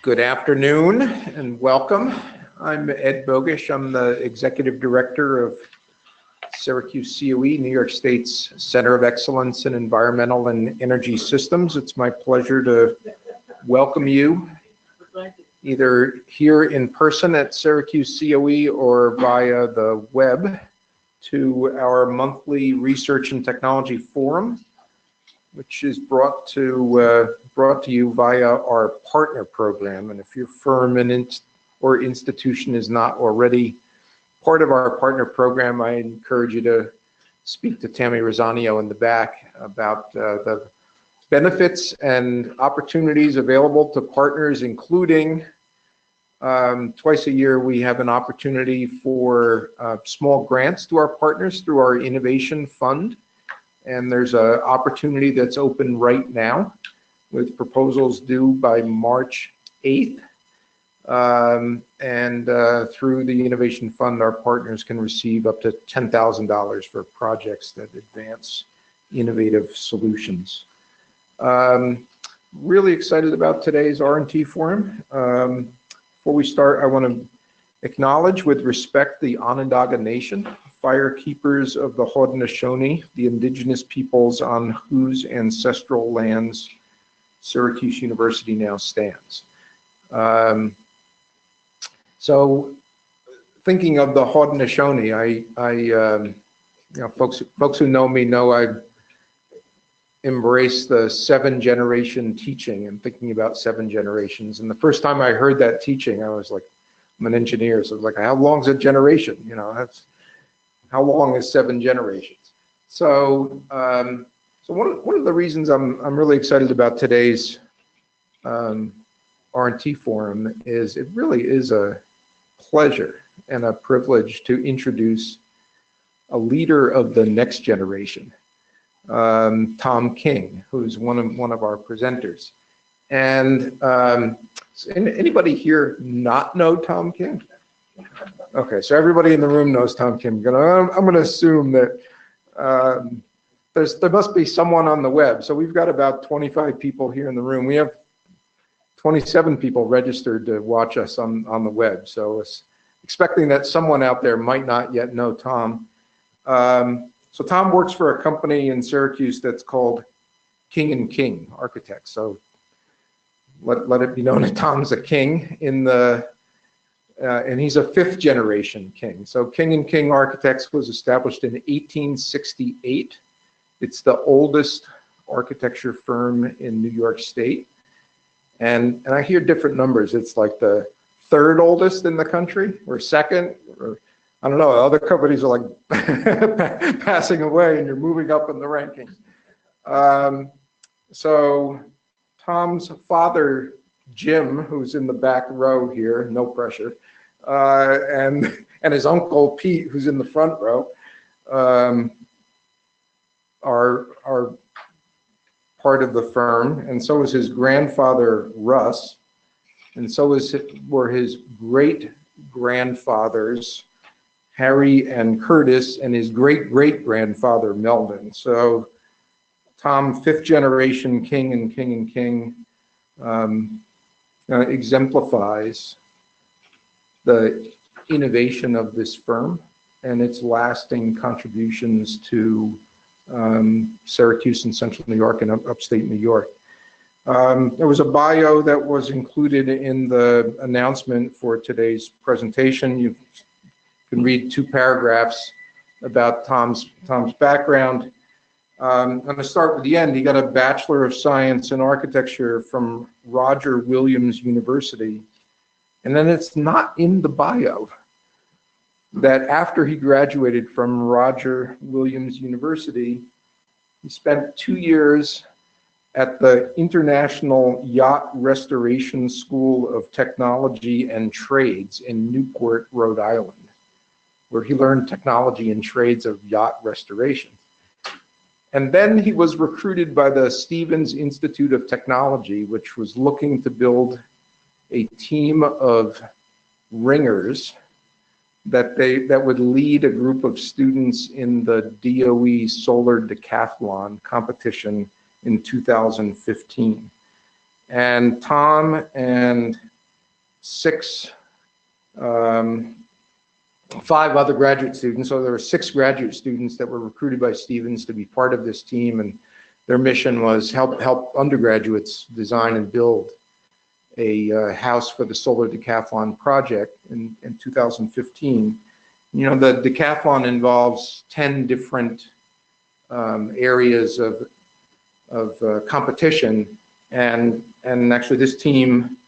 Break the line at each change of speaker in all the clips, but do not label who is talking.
Good afternoon and welcome. I'm Ed Bogish. I'm the Executive Director of SyracuseCoE, New York State's Center of Excellence in Environmental and Energy Systems. It's my pleasure to welcome you either here in person at SyracuseCoE or via the web to our monthly Research and Technology Forum, which is brought to you via our partner program. And if your firm or institution is not already part of our partner program, I encourage you to speak to Tammy Rosanio in the back about the benefits and opportunities available to partners, including twice a year we have an opportunity for small grants to our partners through our Innovation Fund. And there's an opportunity that's open right now with proposals due by March 8th. Through the Innovation Fund, our partners can receive up to $10,000 for projects that advance innovative solutions. Really excited about today's R&T Forum. Before we start, I want to acknowledge with respect the Onondaga Nation, fire keepers of the Haudenosaunee, the indigenous peoples on whose ancestral lands Syracuse University now stands. So thinking of the Haudenosaunee, folks who know me know I embrace the 7-generation teaching and thinking about 7 generations. And the first time I heard that teaching, I was like, I'm an engineer, so it's like, how long is a generation? You know, that's how long is 7 generations? So, one of the reasons I'm really excited about today's R&T Forum is it really is a pleasure and a privilege to introduce a leader of the next generation, Tom King, who's one of our presenters. And anybody here not know Tom King? Okay, so everybody in the room knows Tom King. I'm going to assume that there must be someone on the web. So we've got about 25 people here in the room. We have 27 people registered to watch us on the web. So it's expecting that someone out there might not yet know Tom. So Tom works for a company in Syracuse that's called king+king Architects. So let it be known that Tom's a king in the, and he's a 5th generation king. So king+king Architects was established in 1868. It's the oldest architecture firm in New York State. And I hear different numbers. It's like the 3rd oldest in the country or 2nd, or I don't know, other companies are like passing away and you're moving up in the rankings. So Tom's father, Jim, who's in the back row here, no pressure, and his uncle, Pete, who's in the front row, are part of the firm, and so is his grandfather, Russ, and so were his great-grandfathers, Harry and Curtis, and his great-great-grandfather, Melvin. So Tom, 5th generation king and king exemplifies the innovation of this firm and its lasting contributions to Syracuse and Central New York and upstate New York. There was a bio that was included in the announcement for today's presentation. You can read 2 paragraphs about Tom's background. I'm going to start with the end. He got a Bachelor of Science in Architecture from Roger Williams University. And then it's not in the bio that after he graduated from Roger Williams University, he spent 2 years at the International Yacht Restoration School of Technology and Trades in Newport, Rhode Island, where he learned technology and trades of yacht restoration. And then he was recruited by the Stevens Institute of Technology, which was looking to build a team of ringers that would lead a group of students in the DOE Solar Decathlon competition in 2015. And Tom and 5 other graduate students. So there were 6 graduate students that were recruited by Stevens to be part of this team, and their mission was help undergraduates design and build a house for the solar decathlon project in 2015. You know, the decathlon involves 10 different areas of competition, and actually this team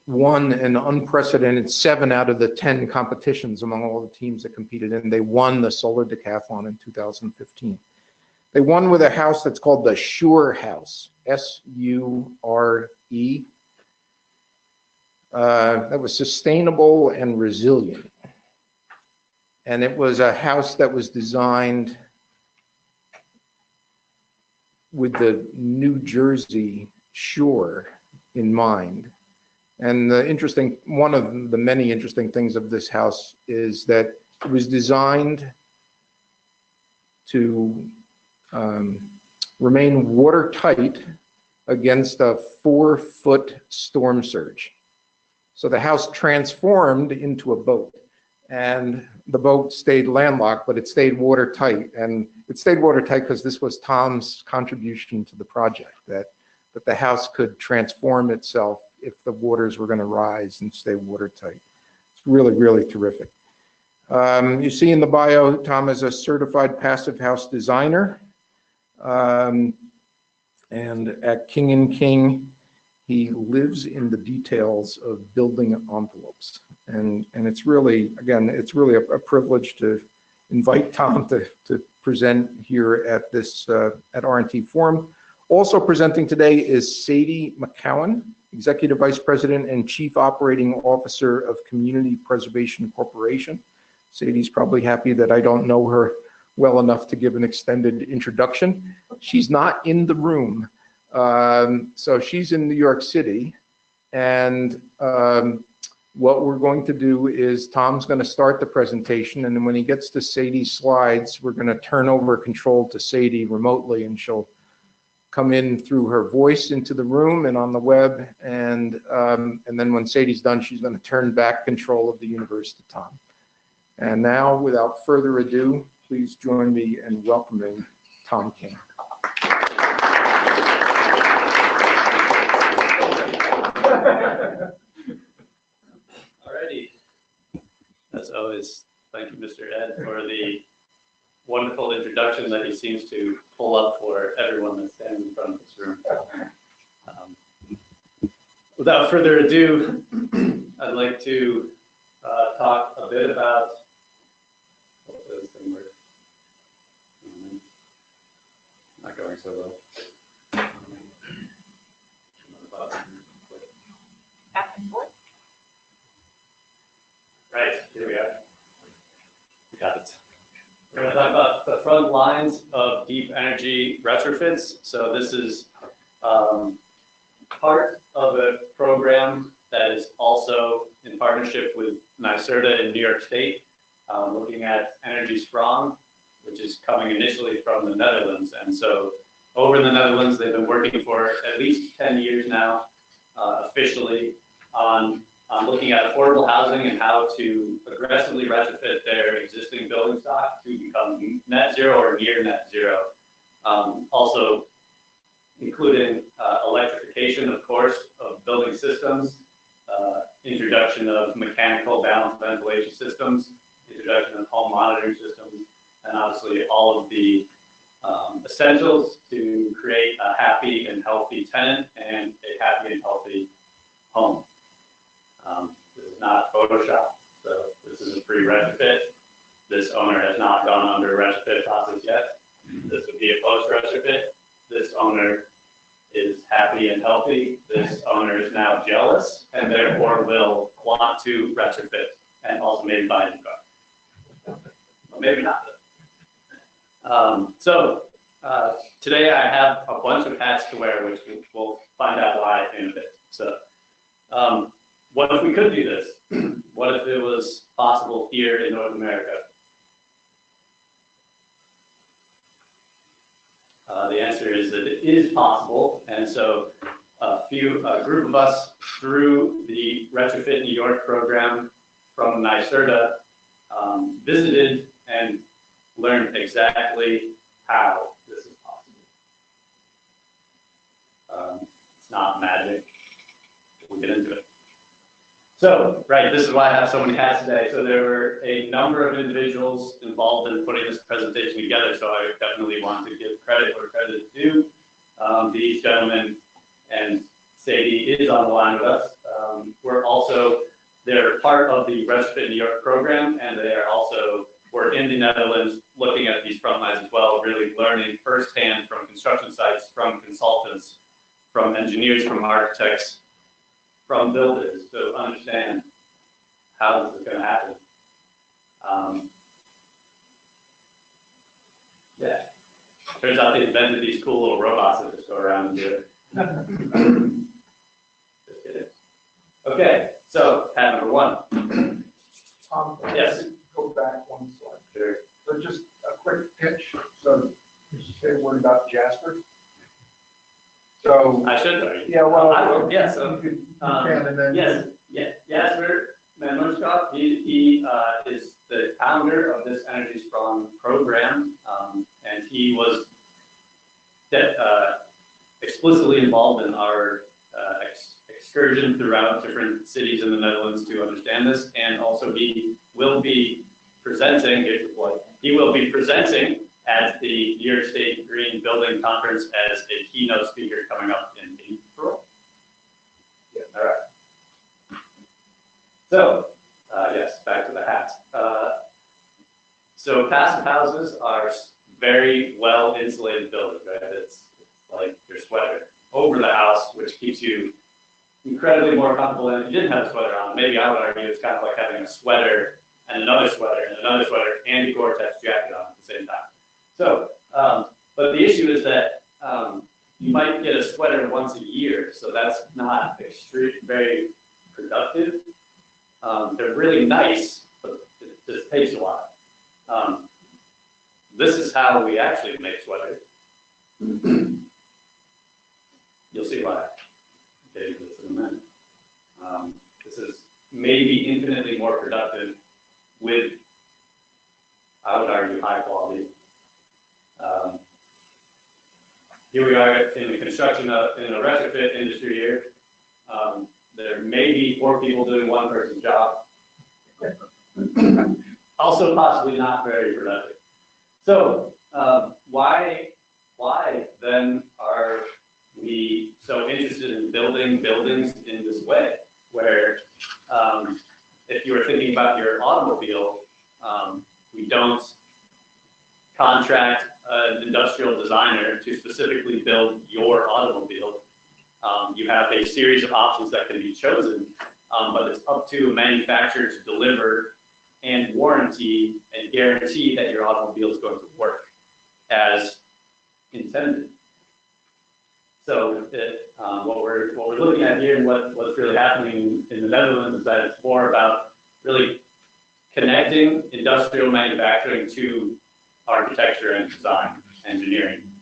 won an unprecedented 7 out of the 10 competitions among all the teams that competed, and they won the solar decathlon in 2015. They won with a house that's called the SURE house, S-U-R-E. That was sustainable and resilient. And it was a house that was designed with the New Jersey shore in mind. And one of the many interesting things of this house is that it was designed to remain watertight against a 4-foot storm surge. So the house transformed into a boat, and the boat stayed landlocked, but it stayed watertight. And it stayed watertight because this was Tom's contribution to the project, that the house could transform itself if the waters were going to rise and stay watertight. It's really, really terrific. You see in the bio, Tom is a certified passive house designer. And at king+king, he lives in the details of building envelopes. And it's really, again, it's really a privilege to invite Tom to present here at this, at R&T Forum. Also presenting today is Sadie McEwan, Executive Vice President and Chief Operating Officer of Community Preservation Corporation. Sadie's probably happy that I don't know her well enough to give an extended introduction. She's not in the room. So she's in New York City, and what we're going to do is Tom's going to start the presentation, and then when he gets to Sadie's slides, we're going to turn over control to Sadie remotely, and she'll come in through her voice into the room and on the web, and then when Sadie's done, she's going to turn back control of the universe to Tom. And now, without further ado, please join me in welcoming Tom King.
Alrighty. As always, thank you, Mr. Ed, for the wonderful introduction that he seems to pull up for everyone that's standing in front of this room. Without further ado, I'd like to talk a bit about this thing work. Not going so well.
Back and forth.
Right, here we are. We got it. We're going to talk about the front lines of deep energy retrofits. So this is part of a program that is also in partnership with NYSERDA in New York State, looking at EnergieSprong, which is coming initially from the Netherlands. And so over in the Netherlands, they've been working for at least 10 years now, officially, on looking at affordable housing and how to aggressively retrofit their existing building stock to become net zero or near net zero. Also including electrification, of course, of building systems, introduction of mechanical balanced ventilation systems, introduction of home monitoring systems, and obviously all of the essentials to create a happy and healthy tenant and a happy and healthy home. This is not Photoshop, so this is a free retrofit. This owner has not gone under a retrofit process yet. This would be a post retrofit. This owner is happy and healthy. This owner is now jealous and therefore will want to retrofit and also maybe buy a new car. Well, maybe not. Today I have a bunch of hats to wear, which we'll find out why in a bit. So, what if we could do this? What if it was possible here in North America? The answer is that it is possible, and so a group of us through the Retrofit New York program from NYSERDA visited and learned exactly how this is possible. It's not magic. We'll get into it. So, right, this is why I have so many hats today. So there were a number of individuals involved in putting this presentation together, so I definitely want to give credit where credit is due. These gentlemen, and Sadie is on the line with us. They're part of the Retrofit New York program, and they are also, we're in the Netherlands looking at these front lines as well, really learning firsthand from construction sites, from consultants, from engineers, from architects, from builders to understand how this is going to happen. Yeah, turns out they invented these cool little robots that just go around and do it. Just kidding. Okay, so hat number one.
Tom,
yes.
Go back one slide.
Sure.
So just a quick pitch. So you say a word about Jasper. So
I should.
Yeah, well,
I will. Yeah. So
you can, and then
yes. Jasper Manlunskov, he is the founder of this EnergieSprong program, and he was explicitly involved in our excursion throughout different cities in the Netherlands to understand this, and also he will be presenting. He will be presenting at the New York State Green Building Conference as a keynote speaker coming up in April. Yeah, all right. So, yes, back to the hats. So passive houses are very well insulated buildings, right? It's like your sweater over the house, which keeps you incredibly more comfortable than if you didn't have a sweater on. Maybe I would argue it's kind of like having a sweater and another sweater and another sweater and a Gore-Tex jacket on at the same time. So, but the issue is that you might get a sweater once a year, so that's not very productive. They're really nice, but it just takes a while. This is how we actually make sweaters. You'll see why. Okay, this in a minute. This is maybe infinitely more productive with, I would argue, high quality. Here we are in the construction in a retrofit industry here. There may be 4 people doing one person's job. Also possibly not very productive. So why then are we so interested in building buildings in this way, where if you were thinking about your automobile, we don't contract an industrial designer to specifically build your automobile. You have a series of options that can be chosen, but it's up to a manufacturer to deliver and warranty and guarantee that your automobile is going to work as intended. So what we're looking at here and what's really happening in the Netherlands is that it's more about really connecting industrial manufacturing to architecture and design, engineering,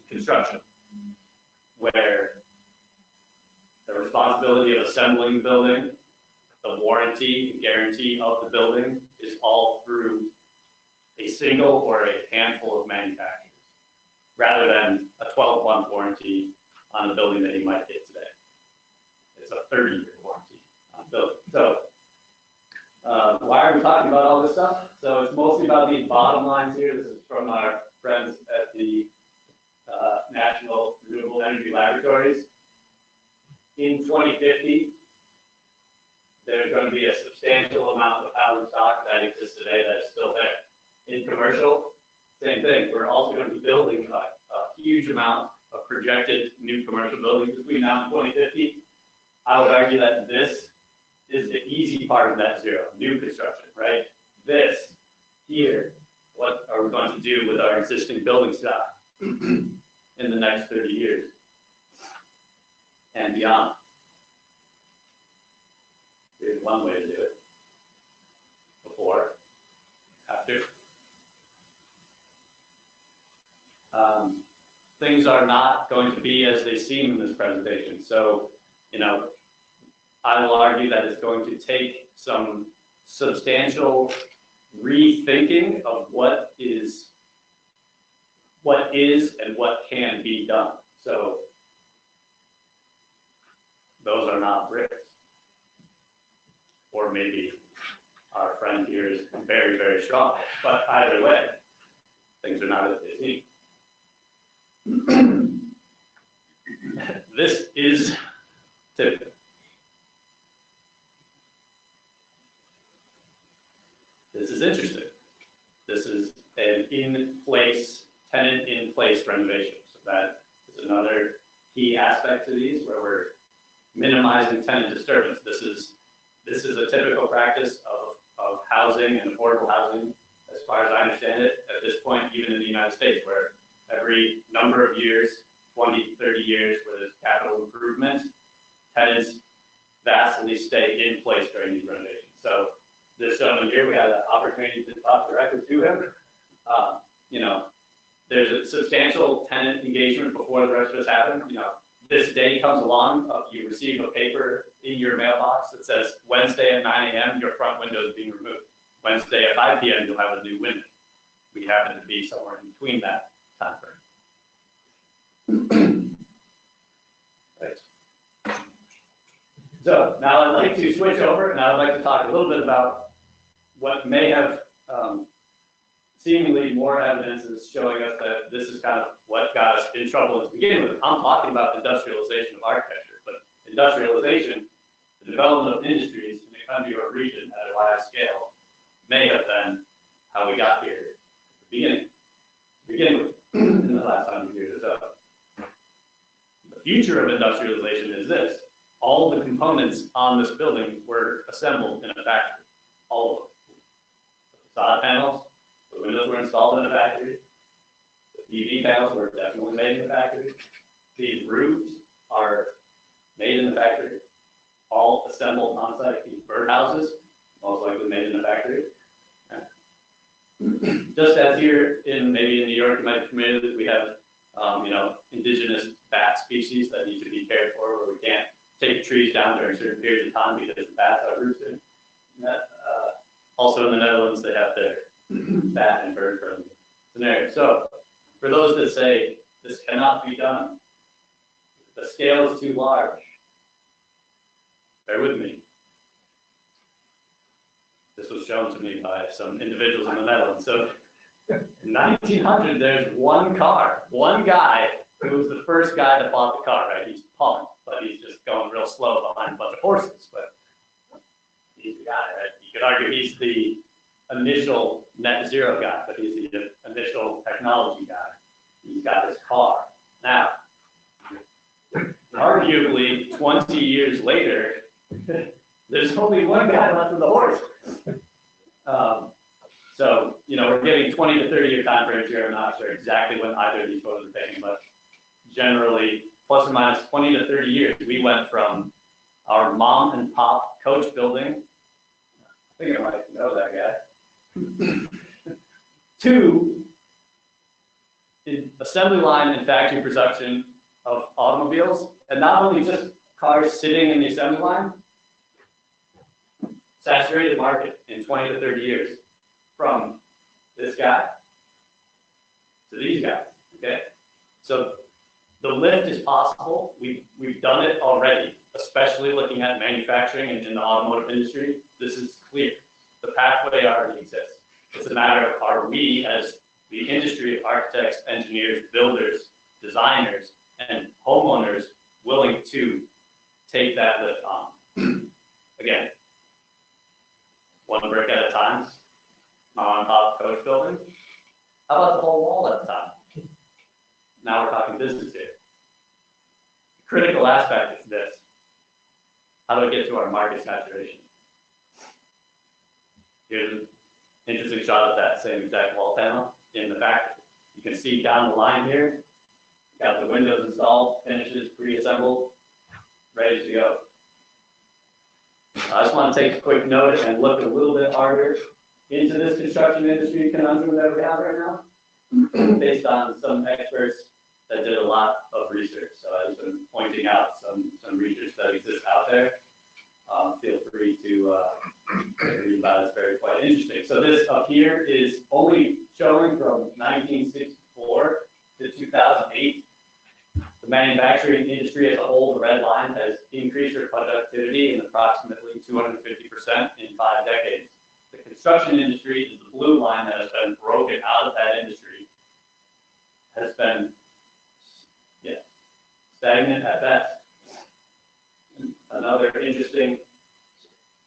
construction, where the responsibility of assembling the building, the warranty and guarantee of the building is all through a single or a handful of manufacturers, rather than a 12-month warranty on the building that you might get today. It's a 30-year warranty on the building. So why are we talking about all this stuff? So it's mostly about these bottom lines here. This is from our friends at the National Renewable Energy Laboratories. In 2050, there's going to be a substantial amount of housing stock that exists today that is still there. In commercial, same thing. We're also going to be building a huge amount of projected new commercial buildings between now and 2050. I would argue that this is the easy part of net zero, new construction, right? This here, what are we going to do with our existing building stock in the next 30 years and beyond? Here's one way to do it. Before, after. things are not going to be as they seem in this presentation. So, you know, I will argue that it's going to take some substantial rethinking of what is and what can be done. So those are not bricks. Or maybe our friend here is very, very strong. But either way, things are not as they seem. This is typical. This is interesting. This is an in-place, tenant in-place renovation. So that is another key aspect to these where we're minimizing tenant disturbance. This is a typical practice of housing and affordable housing, as far as I understand it, at this point, even in the United States, where every number of years, 20, 30 years, where there's capital improvement, tenants vastly stay in place during these renovations. So this gentleman here, we had an opportunity to talk directly to him. You know, there's a substantial tenant engagement before the rest of this happen. You know, this day comes along, you receive a paper in your mailbox that says Wednesday at 9 a.m. your front window is being removed. Wednesday at 5 p.m. you'll have a new window. We happen to be somewhere in between that time frame. Right. So now I'd like to switch over, and I'd like to talk a little bit about what may have seemingly more evidence is showing us that this is kind of what got us in trouble to begin with. I'm talking about industrialization of architecture, but industrialization, the development of industries in a country or region at a wide scale, may have been how we got here at the begin with in the last 100 years or so. The future of industrialization is this. All the components on this building were assembled in a factory. All of them. The facade panels, the windows were installed in a factory. The PV panels were definitely made in the factory. These roofs are made in the factory. All assembled on site. These birdhouses, most likely made in the factory. Just as here in maybe in New York, you might be familiar that we have you know, indigenous bat species that need to be cared for, where we can't take trees down during certain periods of time because the bats are roosted. Also in the Netherlands, they have their bat and bird friendly scenario. So for those that say this cannot be done, the scale is too large, bear with me. This was shown to me by some individuals in the Netherlands. So in 1900, there's one car, one guy who was the first guy that bought the car, right? He's pumped, but he's just going real slow behind a bunch of horses. But he's the guy, right? You could argue he's the initial net zero guy, but he's the initial technology guy. He's got his car. Now, arguably 20 years later, there's only one guy left with the horse. So, you know, we're getting 20 to 30 year time frames here. I'm not sure exactly when either of these photos are taken, but generally plus or minus 20 to 30 years, we went from our mom and pop coach building, I think I might know that guy, to assembly line and factory production of automobiles, and not only just cars sitting in the assembly line, saturated market in 20 to 30 years from this guy to these guys, okay? So the lift is possible. We've done it already, especially looking at manufacturing and in the automotive industry. This is clear. The pathway already exists. It's a matter of, are we as the industry of architects, engineers, builders, designers, and homeowners willing to take that lift on? Again, one brick at a time, mom and pop coach building. How about the whole wall at a time? Now we're talking business here. The critical aspect is this. How do we get to our market saturation? Here's an interesting shot of that same exact wall panel in the factory. You can see down the line here, got the windows installed, finishes, pre-assembled, ready to go. I just want to take a quick note and look a little bit harder into this construction industry conundrum that we have right now, based on some experts that did a lot of research. So I've been pointing out some research that exists out there. Feel free to read about it. It's very quite interesting. So this up here is only showing from 1964 to 2008. The manufacturing industry as a whole, the red line, has increased their productivity in approximately 250% in 5 decades. The construction industry is the blue line that has been broken out of that industry, has been stagnant at best. Another interesting.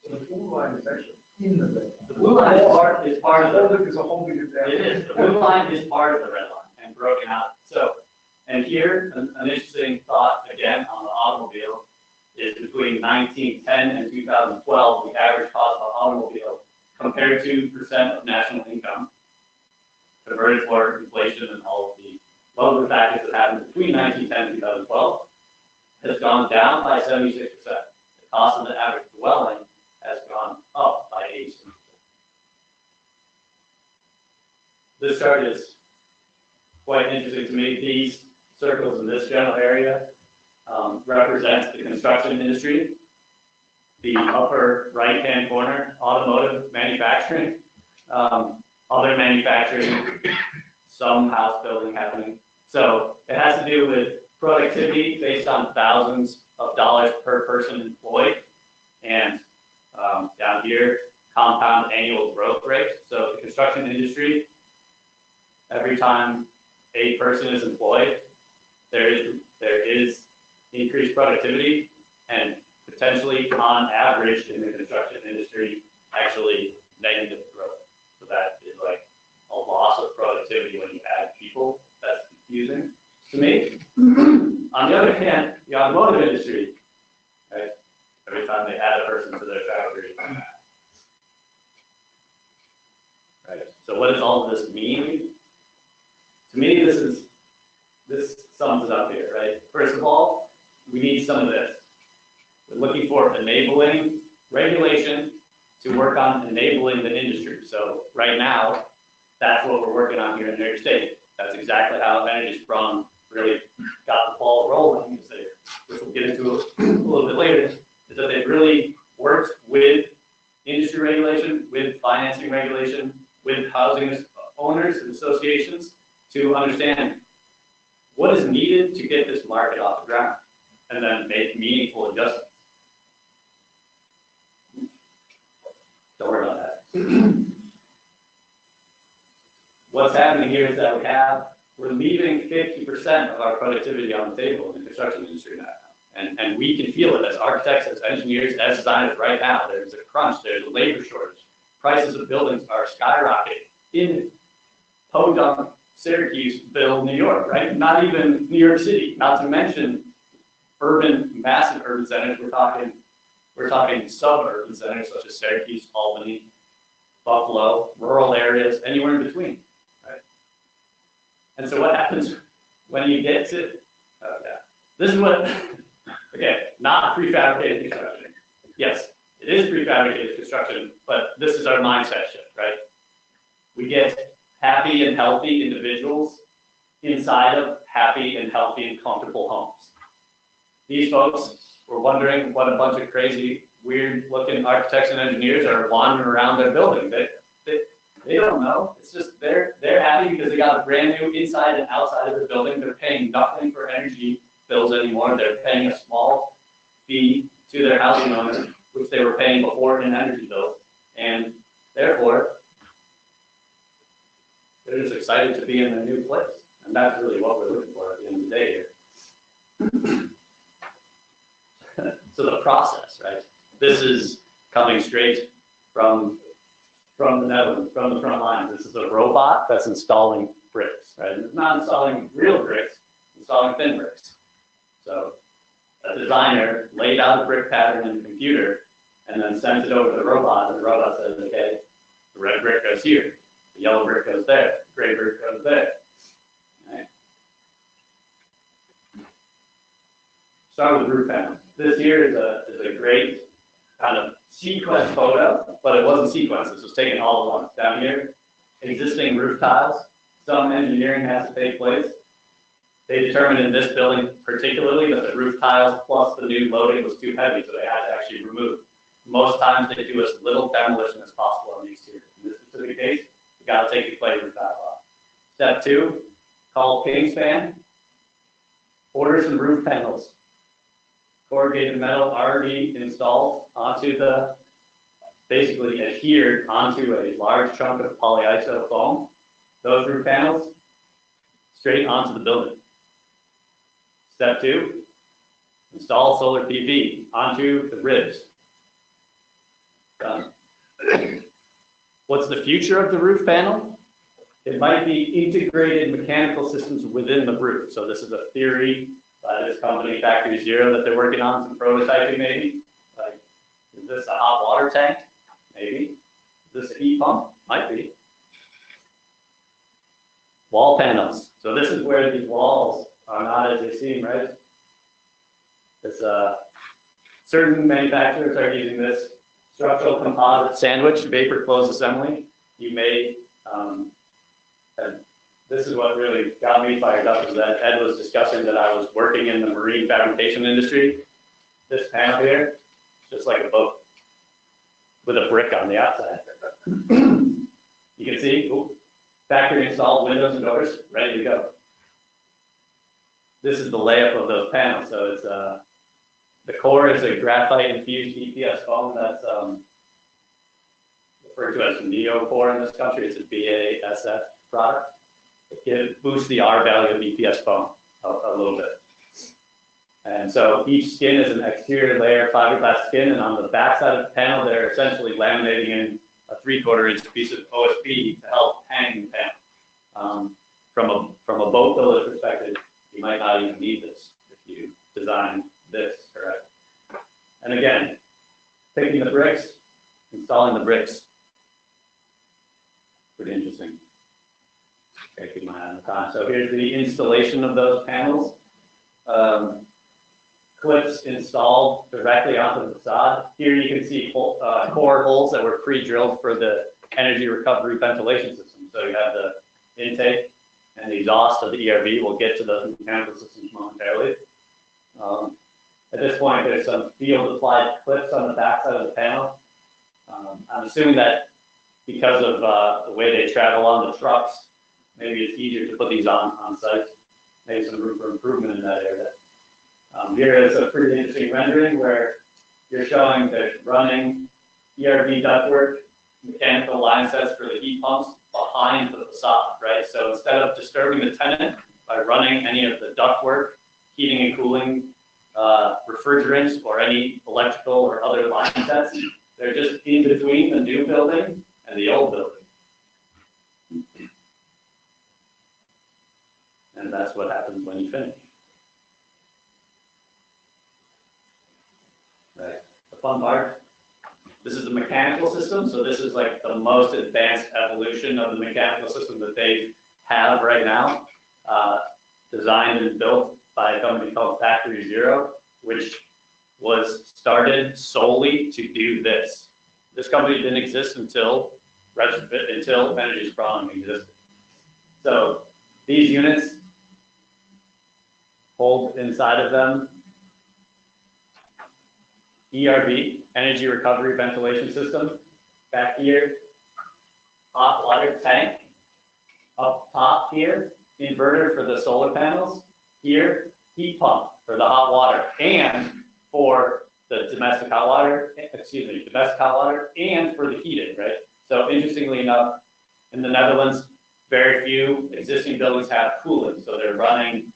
So the blue line is actually in the red line.
The blue line is part of the.
There's a whole big
It is. The blue line is part of the red line and broken out. So, and here an interesting thought again on the automobile is between 1910 and 2012, the average cost of an automobile compared to % of national income, converted for inflation and all of the other factors that happened between 1910 and 2012, has gone down by 76%. The cost of the average dwelling has gone up by 86%. This chart is quite interesting to me. These circles in this general area represent the construction industry. The upper right-hand corner, automotive manufacturing, other manufacturing, some house building happening. So it has to do with productivity based on thousands of dollars per person employed, and down here, compound annual growth rate. So the construction industry, every time a person is employed, there is increased productivity, and potentially on average in the construction industry, actually negative growth. So that is like a loss of productivity when you add people. That's confusing to me. On the other hand, the automotive industry, right? Every time they add a person to their factory. Right. So what does all of this mean? To me, this sums it up here, right? First of all, we need some of this. We're looking for enabling regulation to work on enabling the industry. So right now, that's what we're working on here in New York State. That's exactly how EnergieSprong really got the ball rolling, which we'll get into a little bit later, is that they've really worked with industry regulation, with financing regulation, with housing owners and associations to understand what is needed to get this market off the ground and then make meaningful adjustments. Don't worry about that. What's happening here is that we're leaving 50% of our productivity on the table in the construction industry now. And we can feel it as architects, as engineers, as designers right now. There's a crunch, there's a labor shortage. Prices of buildings are skyrocketing in podunk, Syracuseville, New York, right? Not even New York City, not to mention massive urban centers. We're talking suburban centers such as Syracuse, Albany, Buffalo, rural areas, anywhere in between, right? And so what happens when you get to, this is what, okay, not prefabricated construction. Yes, it is prefabricated construction, but this is our mindset shift, right? We get happy and healthy individuals inside of happy and healthy and comfortable homes. These folks were wondering what a bunch of crazy, weird-looking architects and engineers are wandering around their building. They don't know. It's just they're happy because they got a brand new inside and outside of their building. They're paying nothing for energy bills anymore. They're paying a small fee to their housing owner, which they were paying before in energy bills, and therefore they're just excited to be in their new place. And that's really what we're looking for at the end of the day here. So the process, right? This is coming straight from the Netherlands, from the front lines. This is a robot that's installing bricks, right? And it's not installing real bricks, it's installing thin bricks. So a designer laid out a brick pattern in the computer and then sent it over to the robot, and the robot says, okay, the red brick goes here, the yellow brick goes there, the gray brick goes there. Right. Start with the roof panel. This here is a great kind of sequence photo, but it wasn't sequence. This was taken all at once. Down here, existing roof tiles. Some engineering has to take place. They determined in this building particularly that the roof tiles plus the new loading was too heavy, so they had to actually remove. Most times they do as little demolition as possible on the exterior. In this specific case, you got to take the clay roof tile off. Step 2, call king span. Order some roof panels. Corrugated metal already installed onto the, basically adhered onto a large chunk of polyiso foam. Those roof panels straight onto the building. Step 2, install solar PV onto the ribs. Done. What's the future of the roof panel? It might be integrated mechanical systems within the roof. So this is a theory by this company, Factory Zero, that they're working on some prototyping maybe. Like, is this a hot water tank? Maybe. Is this a heat pump? Might be. Wall panels. So this is where these walls are not as they seem, right? It's, certain manufacturers are using this structural composite sandwich vapor closed assembly. You may, and this is what really got me fired up, is that Ed was discussing that I was working in the marine fabrication industry. This panel here, just like a boat with a brick on the outside. You can see, ooh, factory installed windows and doors, ready to go. This is the layup of those panels. So it's the core is a graphite infused EPS foam that's referred to as a Neo core in this country. It's a BASF product. It boosts the R value of EPS foam a little bit. And so each skin is an exterior layer fiberglass skin, and on the back side of the panel, they're essentially laminating in a 3/4 inch piece of OSB to help hang the panel. From a boat builder's perspective, you might not even need this if you design this correctly. And again, picking the bricks, installing the bricks. Pretty interesting. Okay, keep my eye on the time. So here's the installation of those panels. Clips installed directly onto the facade. Here you can see core holes that were pre-drilled for the energy recovery ventilation system. So you have the intake and the exhaust of the ERV. We'll get to those mechanical systems momentarily. At this point, there's some field applied clips on the backside of the panel. I'm assuming that because of the way they travel on the trucks, maybe it's easier to put these on site. Maybe some room for improvement in that area. Here is a pretty interesting rendering where you're showing the running ERV ductwork, mechanical line sets for the heat pumps behind the facade, right? So instead of disturbing the tenant by running any of the ductwork, heating and cooling, refrigerants, or any electrical or other line sets, they're just in between the new building and the old building. And that's what happens when you finish. Right. The fun part, this is the mechanical system, so this is like the most advanced evolution of the mechanical system that they have right now, designed and built by a company called Factory Zero, which was started solely to do this. This company didn't exist until Retrofit, until EnergieSprong existed. So these units hold inside of them ERV, energy recovery ventilation system. Back here, hot water tank. Up top here, inverter for the solar panels. Here, heat pump for the hot water and for the domestic hot water, and for the heating, right? So interestingly enough, in the Netherlands, very few existing buildings have cooling. So they're running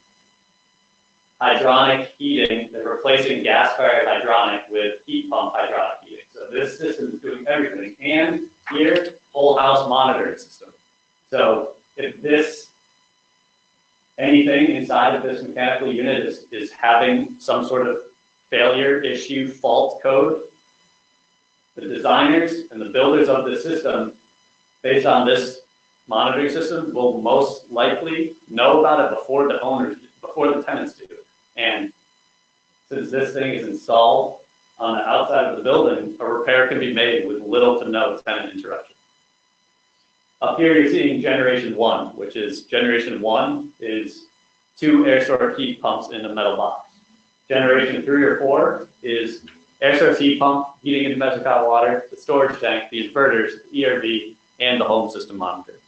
hydronic heating, they're replacing gas-fired hydronic with heat pump hydronic heating. So this system is doing everything. And here, whole house monitoring system. So if anything inside of this mechanical unit is having some sort of failure, issue, fault code, the designers and the builders of the system, based on this monitoring system, will most likely know about it before the tenants do. And since this thing is installed on the outside of the building, a repair can be made with little to no tenant interruption. Up here, you're seeing generation 1, which is generation 1 is 2 air source heat pumps in a metal box. Generation 3 or 4 is air source heat pump, heating and domestic hot water, the storage tank, the inverters, the ERV, and the home system monitor.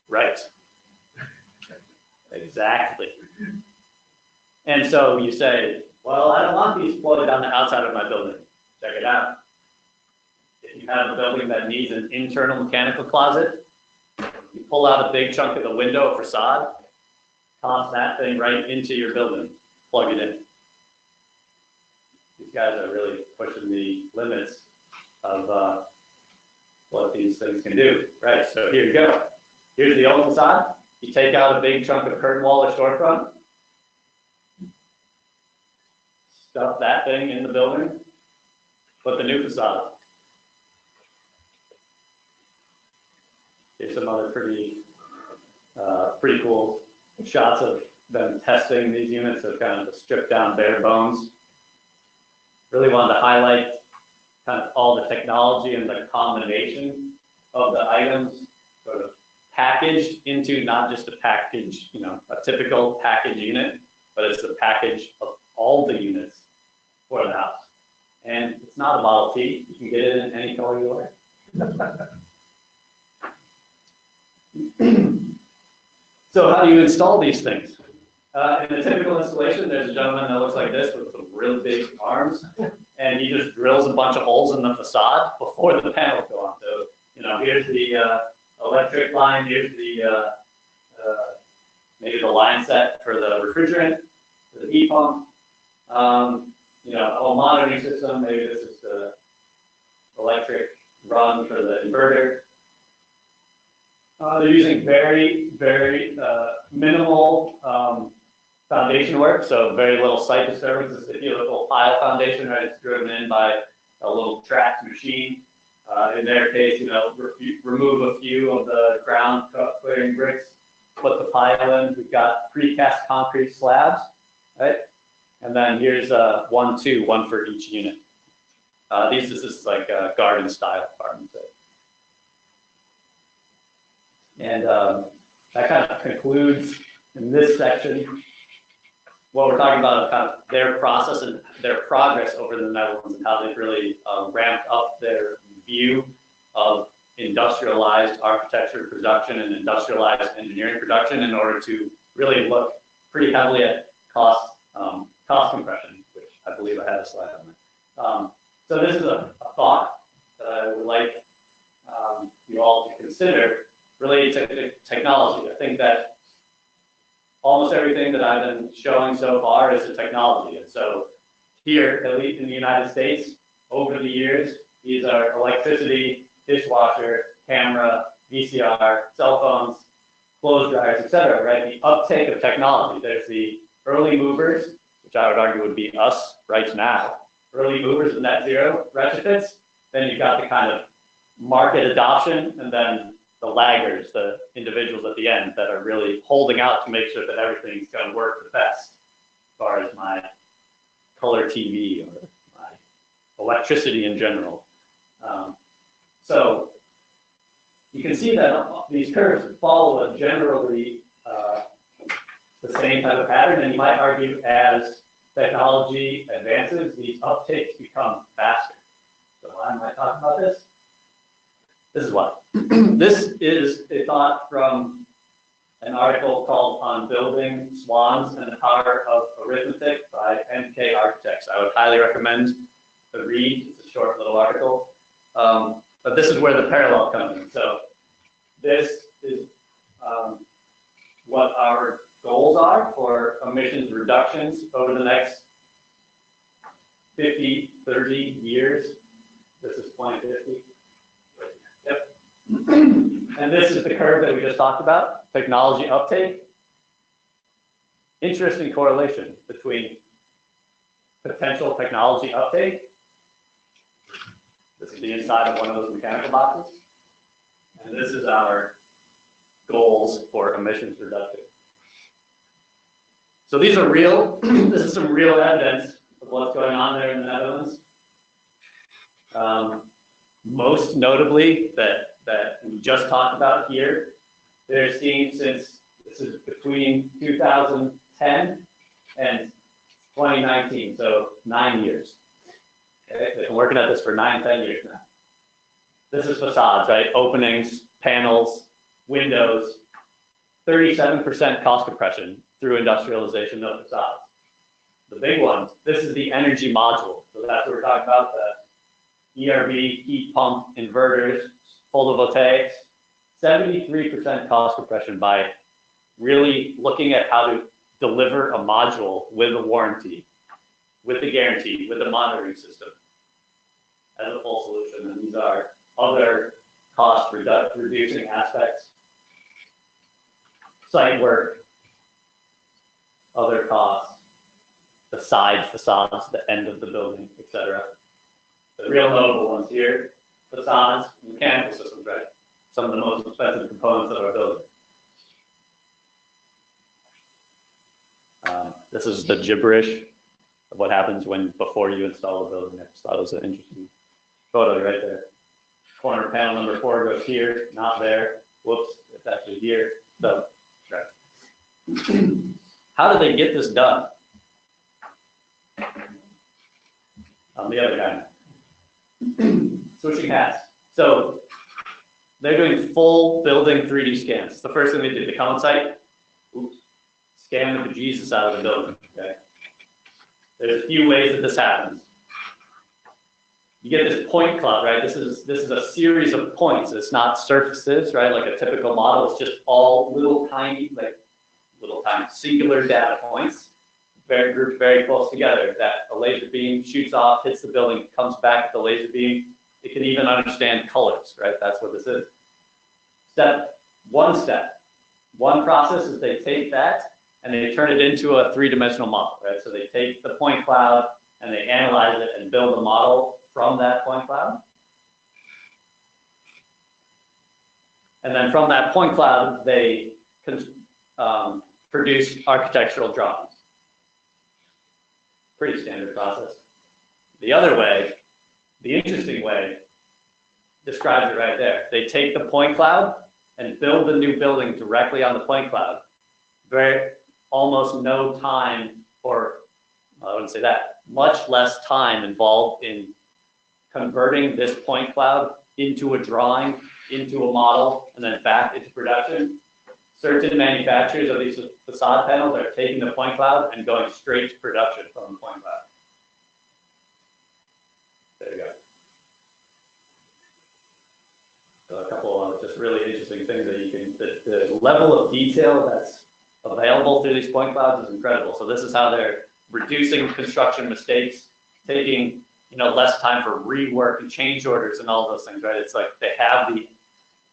Right. Exactly. And so you say, well, I don't want these plugged on the outside of my building. Check it out. If you have a building that needs an internal mechanical closet, you pull out a big chunk of the window facade, toss that thing right into your building, plug it in. These guys are really pushing the limits of what these things can do. Right, so here you go. Here's the old facade. You take out a big chunk of curtain wall or storefront, stuff that thing in the building, put the new facade. Here's some other pretty cool shots of them testing these units of kind of the stripped down bare bones. Really wanted to highlight kind of all the technology and the combination of the items sort of packaged into not just a package, you know, a typical package unit, but it's the package of all the units for the house. And it's not a Model T. You can get it in any color you like. So how do you install these things? In a typical installation, there's a gentleman that looks like this with some really big arms, and he just drills a bunch of holes in the facade before the panels go on. So, you know, here's the electric line, here's the maybe the line set for the refrigerant, for the heat pump. You know, a whole monitoring system, maybe this is the electric run for the inverter. They're using very, very minimal foundation work, so very little site disturbance. This is a little pile foundation, right? It's driven in by a little tracked machine. In their case, you know, remove a few of the ground clearing bricks, put the pile in. We've got precast concrete slabs, right? And then here's 1, 2, 1 for each unit. This is like a garden style apartment. And that kind of concludes in this section what we're talking about, kind of their process and their progress over the Netherlands and how they've really ramped up their view of industrialized architecture production and industrialized engineering production in order to really look pretty heavily at cost compression, which I believe I had a slide on that. So this is a thought that I would like you all to consider related to technology. I think that almost everything that I've been showing so far is the technology. And so here, at least in the United States, over the years, these are electricity, dishwasher, camera, VCR, cell phones, clothes dryers, etc., right? The uptake of technology. There's the early movers, which I would argue would be us right now. Early movers of net zero retrofits. Then you've got the kind of market adoption, and then the laggers, the individuals at the end that are really holding out to make sure that everything's going to work the best, as far as my color TV or my electricity in general. So you can see that these curves follow a generally the same type of pattern, and you might argue as technology advances, these uptakes become faster. So why am I talking about this? This is why. This is a thought from an article called On Building Swans and the Power of Arithmetic by MK Architects. I would highly recommend the read. It's a short little article. But this is where the parallel comes in. So this is what our goals are for emissions reductions over the next 50, 30 years. This is 2050. Yep. And this is the curve that we just talked about, technology uptake. Interesting correlation between potential technology uptake. This is the inside of one of those mechanical boxes. And this is our goals for emissions reduction. So these are real. This is some real evidence of what's going on there in the Netherlands. Most notably, that we just talked about here, they're seeing since, this is between 2010 and 2019, so 9 years. Okay, they've been working at this for 10 years now. This is facades, right? Openings, panels, windows, 37% cost compression through industrialization of facades. The big ones, this is the energy module. So that's what we're talking about, the ERV, heat pump, inverters, photovoltaics, 73% cost compression by really looking at how to deliver a module with a warranty, with the guarantee, with the monitoring system as a full solution. And these are other cost reducing aspects, site work, other costs, the side facades, the end of the building, etc. The real notable ones here, facades, mechanical systems, right? Some of the most expensive components of our building. This is the gibberish of what happens before you install a building. I just thought it was an interesting photo right there. Corner panel number 4 goes here, not there. Whoops, it's actually here. So, right. How do they get this done? The other guy. Switching hats. So they're doing full building 3D scans. The first thing they did, they come on site, scan the bejesus out of the building. Okay. There's a few ways that this happens. You get this point cloud, right? This is a series of points. It's not surfaces, right? Like a typical model. It's just all little tiny singular data points, grouped very close together. That a laser beam shoots off, hits the building, comes back at the laser beam. It can even understand colors, right? That's what this is. One process is they take that and they turn it into a 3-dimensional model, right? So they take the point cloud and they analyze it and build a model from that point cloud. And then from that point cloud, they produce architectural drawings. Pretty standard process. The other way, the interesting way, describes it right there. They take the point cloud and build the new building directly on the point cloud. Almost no time, or I wouldn't say that, much less time involved in converting this point cloud into a drawing, into a model, and then back into production. Certain manufacturers of these facade panels are taking the point cloud and going straight to production from the point cloud. There you go. So a couple of just really interesting things that you can, the level of detail that's available through these point clouds is incredible. So this is how they're reducing construction mistakes, taking less time for rework and change orders and all those things, right? It's like they have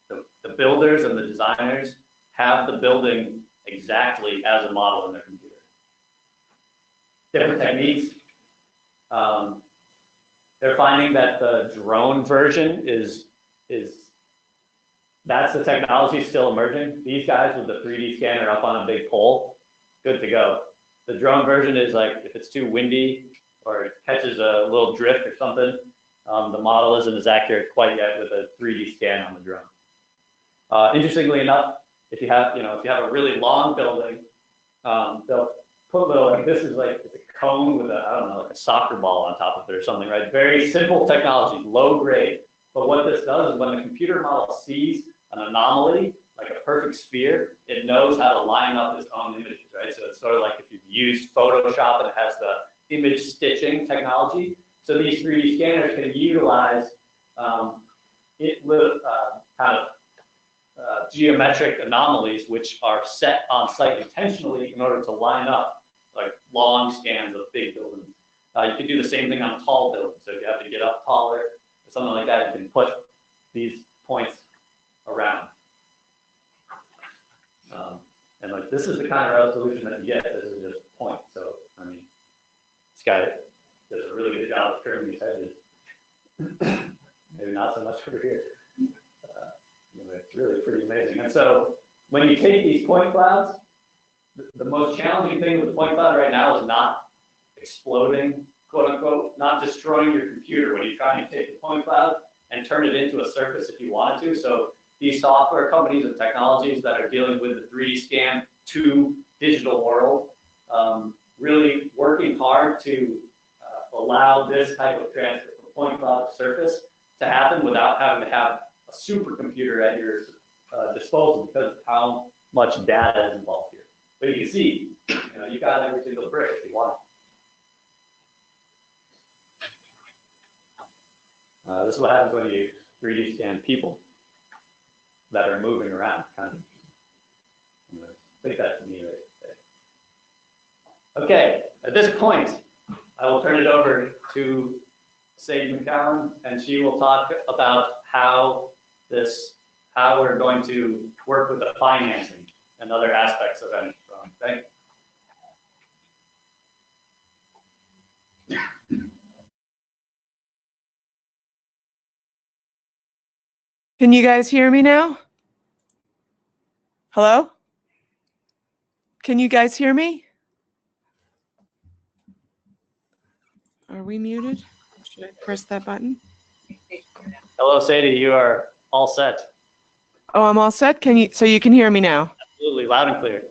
the builders and the designers have the building exactly as a model in their computer. Different techniques. They're finding that the drone version that's the technology still emerging. These guys with the 3D scanner up on a big pole, good to go. The drone version is like, if it's too windy or it catches a little drift or something, the model isn't as accurate quite yet with a 3D scan on the drone. Interestingly enough, if you have a really long building, they'll put this is like it's a cone with like a soccer ball on top of it or something, right? Very simple technology, low grade. But what this does is when the computer model sees an anomaly, like a perfect sphere, it knows how to line up its own images, right? So it's sort of like if you've used Photoshop and it has the image stitching technology. So these 3D scanners can utilize geometric anomalies which are set on site intentionally in order to line up like long scans of big buildings. You can do the same thing on tall buildings. So if you have to get up taller or something like that, you can put these points around. And like this is the kind of resolution that you get. This is just points. So I mean, this guy does a really good job of trimming these edges. Maybe not so much over here. It's really pretty amazing. And so when you take these point clouds, the most challenging thing with the point cloud right now is not exploding, quote unquote, not destroying your computer when you're trying to take the point cloud and turn it into a surface if you wanted to. So these software companies and technologies that are dealing with the 3D scan to digital world, really working hard to allow this type of transfer from point cloud to surface to happen without having to have a supercomputer at your disposal because of how much data is involved here. But you can see, you got every single brick if you want. This is what happens when you 3D scan people that are moving around. Kind of. I'm going to think that's me right there. Okay, at this point, I will turn it over to Sadie McEwan, and she will talk about how we're going to work with the financing and other aspects of EnergieSprong. Thank you.
Can you guys hear me now? Hello? Can you guys hear me? Are we muted? Should I press that button?
Hello, Sadie. You are all set.
Oh, I'm all set. So you can hear me now?
Absolutely, loud and clear.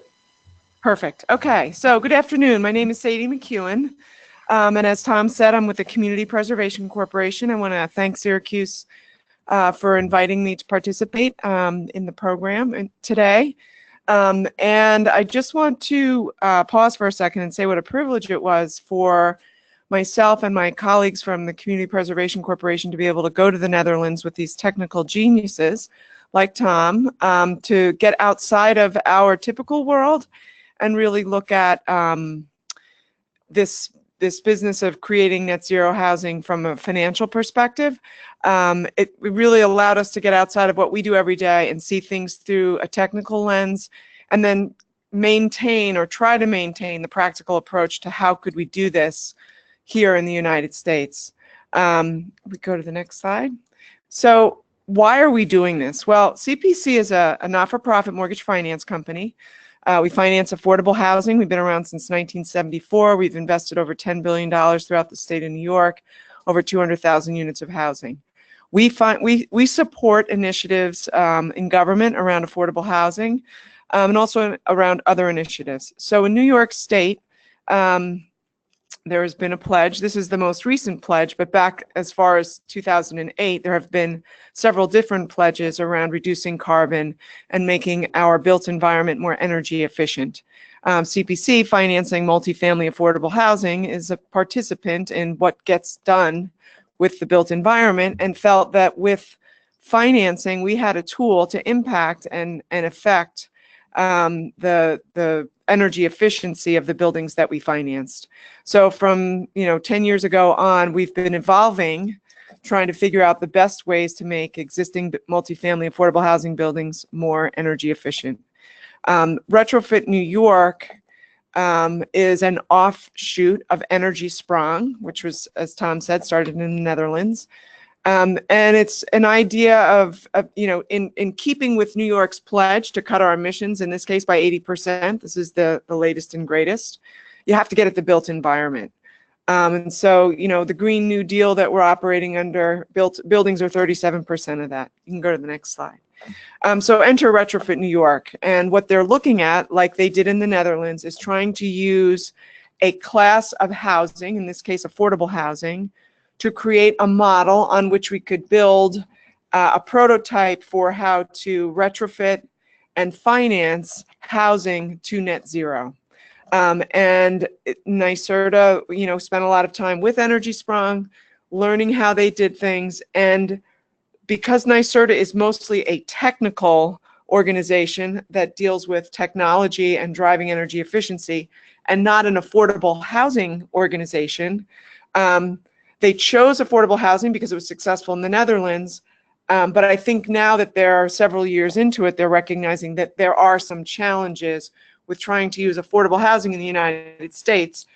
Perfect. Okay. So good afternoon. My name is Sadie McEwan. And as Tom said, I'm with the Community Preservation Corporation. I want to thank Syracuse for inviting me to participate in the program today. And I just want to pause for a second and say what a privilege it was for myself and my colleagues from the Community Preservation Corporation to be able to go to the Netherlands with these technical geniuses like Tom to get outside of our typical world and really look at this business of creating net zero housing from a financial perspective. It really allowed us to get outside of what we do every day and see things through a technical lens, and then maintain or try to maintain the practical approach to how could we do this here in the United States. We go to the next slide. So why are we doing this? Well, CPC is a not-for-profit mortgage finance company. We finance affordable housing. We've been around since 1974. We've invested over $10 billion throughout the state of New York, over 200,000 units of housing. We support initiatives in government around affordable housing and also around other initiatives. So in New York State, there has been a pledge. This is the most recent pledge, but back as far as 2008, there have been several different pledges around reducing carbon and making our built environment more energy efficient. CPC, financing multifamily affordable housing, is a participant in what gets done with the built environment, and felt that with financing, we had a tool to impact and affect the energy efficiency of the buildings that we financed. So from 10 years ago on, we've been evolving, trying to figure out the best ways to make existing multifamily affordable housing buildings more energy efficient. Retrofit New York is an offshoot of EnergieSprong, which was, as Tom said, started in the Netherlands. And it's an idea of in keeping with New York's pledge to cut our emissions, in this case by 80%, this is the latest and greatest, you have to get at the built environment. And so, the Green New Deal that we're operating under, buildings are 37% of that. You can go to the next slide. So enter Retrofit New York. And what they're looking at, like they did in the Netherlands, is trying to use a class of housing, in this case affordable housing, to create a model on which we could build a prototype for how to retrofit and finance housing to net zero. And NYSERDA, spent a lot of time with EnergieSprong, learning how they did things. And because NYSERDA is mostly a technical organization that deals with technology and driving energy efficiency, and not an affordable housing organization, they chose affordable housing because it was successful in the Netherlands, but I think now that they're several years into it, they're recognizing that there are some challenges with trying to use affordable housing in the United States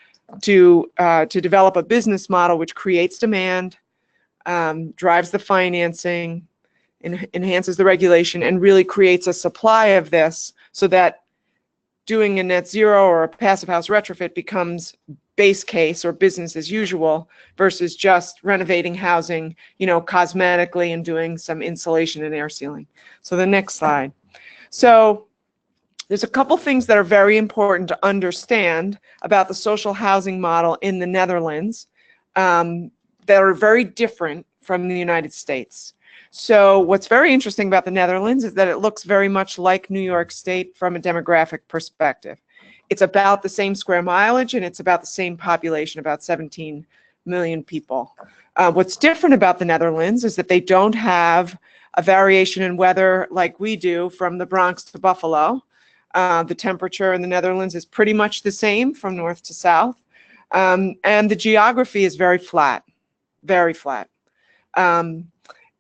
to develop a business model which creates demand, drives the financing, enhances the regulation, and really creates a supply of this so that doing a net zero or a passive house retrofit becomes base case or business as usual versus just renovating housing, cosmetically and doing some insulation and air sealing. So the next slide. So there's a couple things that are very important to understand about the social housing model in the Netherlands that are very different from the United States. So what's very interesting about the Netherlands is that it looks very much like New York State from a demographic perspective. It's about the same square mileage and it's about the same population, about 17 million people. What's different about the Netherlands is that they don't have a variation in weather like we do from the Bronx to Buffalo. The temperature in the Netherlands is pretty much the same from north to south. And the geography is very flat, very flat.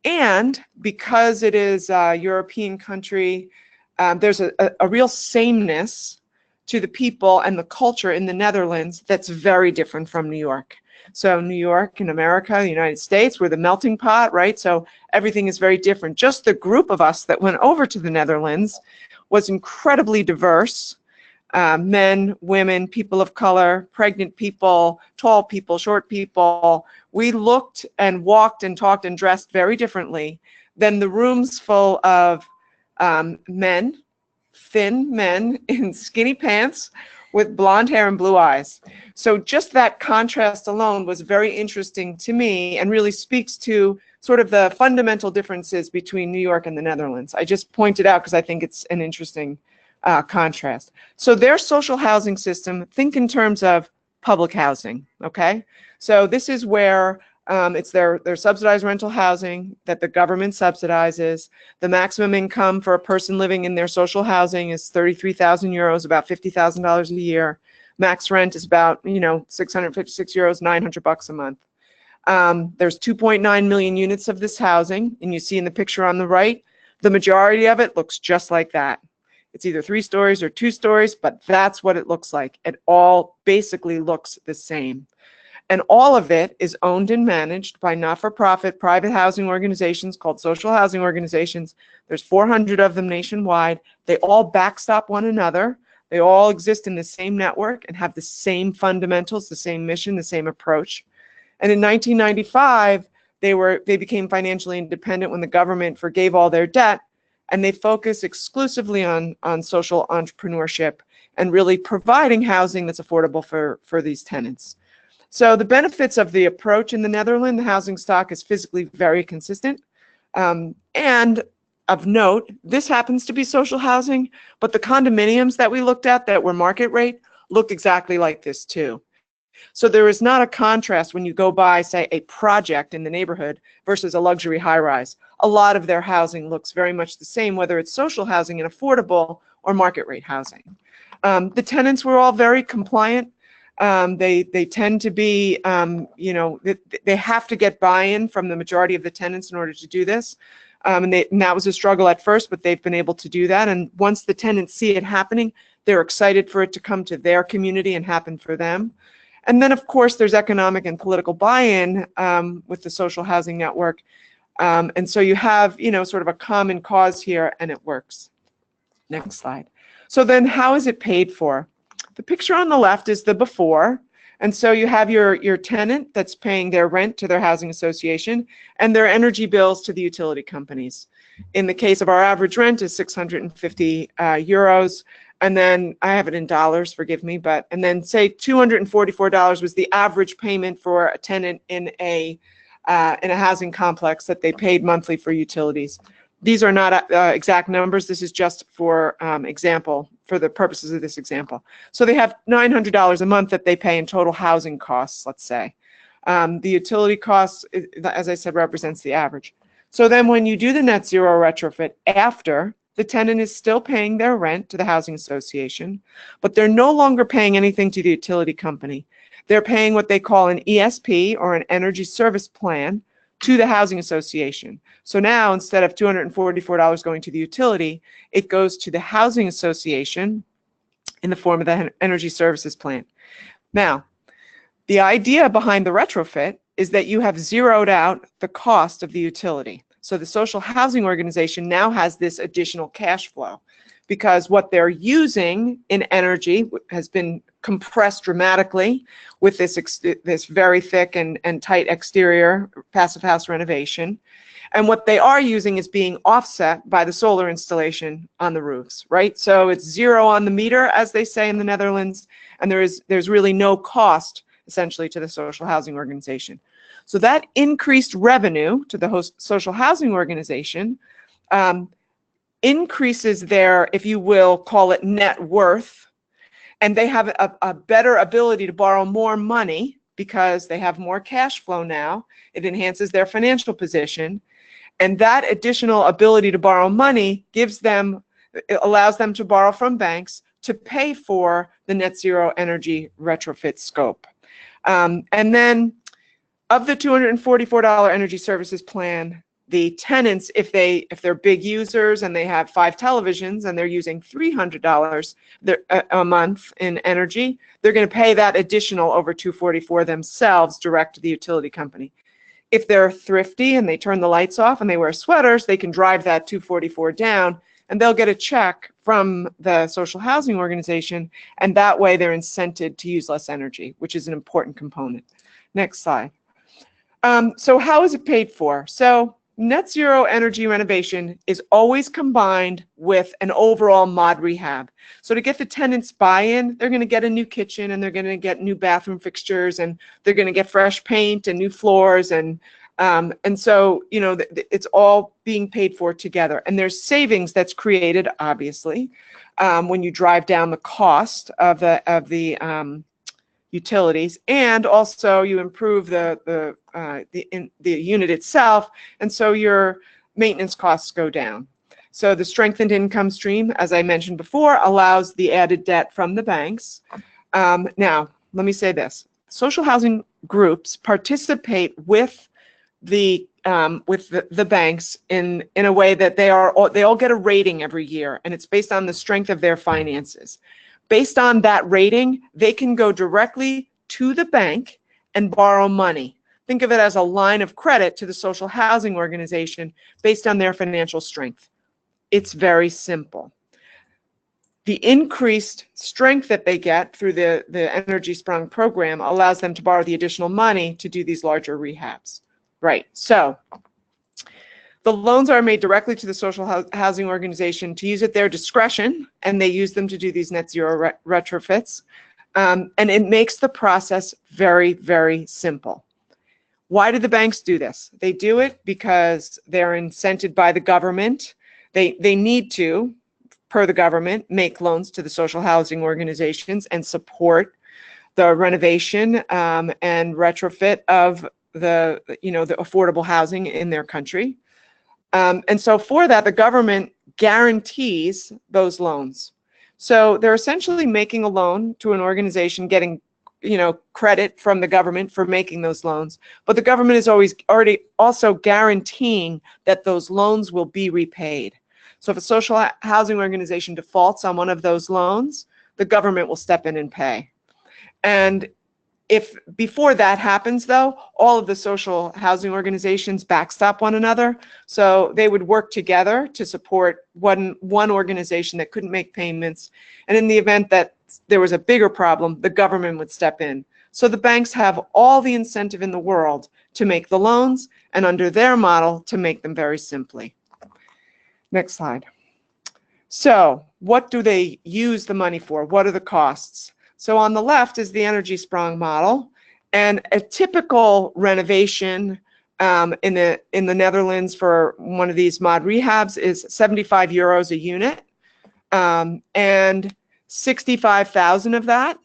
And because it is a European country, there's a real sameness to the people and the culture in the Netherlands that's very different from New York. So New York in America, the United States, we're the melting pot, right? So everything is very different. Just the group of us that went over to the Netherlands was incredibly diverse. Men, women, people of color, pregnant people, tall people, short people. We looked and walked and talked and dressed very differently than the rooms full of men, thin men in skinny pants with blonde hair and blue eyes. So just that contrast alone was very interesting to me and really speaks to sort of the fundamental differences between New York and the Netherlands. I just pointed out because I think it's an interesting contrast. So their social housing system, think in terms of public housing, okay? So this is where it's their subsidized rental housing that the government subsidizes. The maximum income for a person living in their social housing is 33,000 euros, about $50,000 a year. Max rent is about, 656 euros, 900 bucks a month. There's 2.9 million units of this housing, and you see in the picture on the right, the majority of it looks just like that. It's either 3 stories or 2 stories, but that's what it looks like. It all basically looks the same. And all of it is owned and managed by not-for-profit private housing organizations called social housing organizations. There's 400 of them nationwide. They all backstop one another. They all exist in the same network and have the same fundamentals, the same mission, the same approach. And in 1995, they became financially independent when the government forgave all their debt, and they focus exclusively on social entrepreneurship and really providing housing that's affordable for these tenants. So the benefits of the approach in the Netherlands, the housing stock is physically very consistent. And of note, this happens to be social housing, but the condominiums that we looked at that were market rate look exactly like this too. So there is not a contrast when you go by, say, a project in the neighborhood versus a luxury high-rise. A lot of their housing looks very much the same, whether it's social housing and affordable or market rate housing. The tenants were all very compliant. They tend to be, they have to get buy-in from the majority of the tenants in order to do this. And that was a struggle at first, but they've been able to do that. And once the tenants see it happening, they're excited for it to come to their community and happen for them. And then, of course, there's economic and political buy-in with the social housing network. And so you have, sort of a common cause here, and it works. Next slide. So then how is it paid for? The picture on the left is the before. And so you have your tenant that's paying their rent to their housing association and their energy bills to the utility companies. In the case of our average rent is 650 euros. And then I have it in dollars, forgive me, and then say $244 was the average payment for a tenant in a housing complex that they paid monthly for utilities. These are not exact numbers. This is just for example, for the purposes of this example. So they have $900 a month that they pay in total housing costs, let's say. The utility costs, as I said, represents the average. So then when you do the net zero retrofit after, the tenant is still paying their rent to the housing association, but they're no longer paying anything to the utility company. They're paying what they call an ESP, or an energy service plan, to the housing association. So now, instead of $244 going to the utility, it goes to the housing association in the form of the energy services plan. Now, the idea behind the retrofit is that you have zeroed out the cost of the utility. So the social housing organization now has this additional cash flow because what they're using in energy has been compressed dramatically with this very thick and tight exterior passive house renovation. And what they are using is being offset by the solar installation on the roofs, right? So it's zero on the meter, as they say in the Netherlands, and there's really no cost essentially to the social housing organization. So that increased revenue to the social housing organization increases their, if you will, call it net worth, and they have a better ability to borrow more money because they have more cash flow now. It enhances their financial position. And that additional ability to borrow money allows them to borrow from banks to pay for the net zero energy retrofit scope. And then of the $244 energy services plan, the tenants, if they're big users and they have 5 televisions and they're using $300 a month in energy, they're going to pay that additional over $244 themselves direct to the utility company. If they're thrifty and they turn the lights off and they wear sweaters, they can drive that $244 down and they'll get a check from the social housing organization, and that way they're incented to use less energy, which is an important component. Next slide. So how is it paid for? So net zero energy renovation is always combined with an overall mod rehab. So to get the tenants buy-in, they're going to get a new kitchen and they're going to get new bathroom fixtures and they're going to get fresh paint and new floors, and so it's all being paid for together. And there's savings that's created, obviously, when you drive down the cost of the utilities, and also you improve the unit itself, and so your maintenance costs go down. So the strengthened income stream, as I mentioned before, allows the added debt from the banks. Now, let me say this: social housing groups participate with the banks in a way that they all get a rating every year, and it's based on the strength of their finances. Based on that rating, they can go directly to the bank and borrow money. Think of it as a line of credit to the social housing organization based on their financial strength. It's very simple. The increased strength that they get through the EnergieSprong program allows them to borrow the additional money to do these larger rehabs. Right, so the loans are made directly to the social housing organization to use at their discretion, and they use them to do these net zero retrofits. And it makes the process very, very simple. Why do the banks do this? They do it because they're incented by the government. They need to, per the government, make loans to the social housing organizations and support the renovation and retrofit of the affordable housing in their country. And so for that, the government guarantees those loans. So they're essentially making a loan to an organization, getting credit from the government for making those loans, but the government is already also guaranteeing that those loans will be repaid. So if a social housing organization defaults on one of those loans, the government will step in and pay. And if before that happens, though, all of the social housing organizations backstop one another. So they would work together to support one organization that couldn't make payments. And in the event that there was a bigger problem, the government would step in. So the banks have all the incentive in the world to make the loans, and under their model, to make them very simply. Next slide. So what do they use the money for? What are the costs? So on the left is the EnergieSprong model, and a typical renovation in the Netherlands for one of these mod rehabs is 75 euros a unit, and 65,000 of that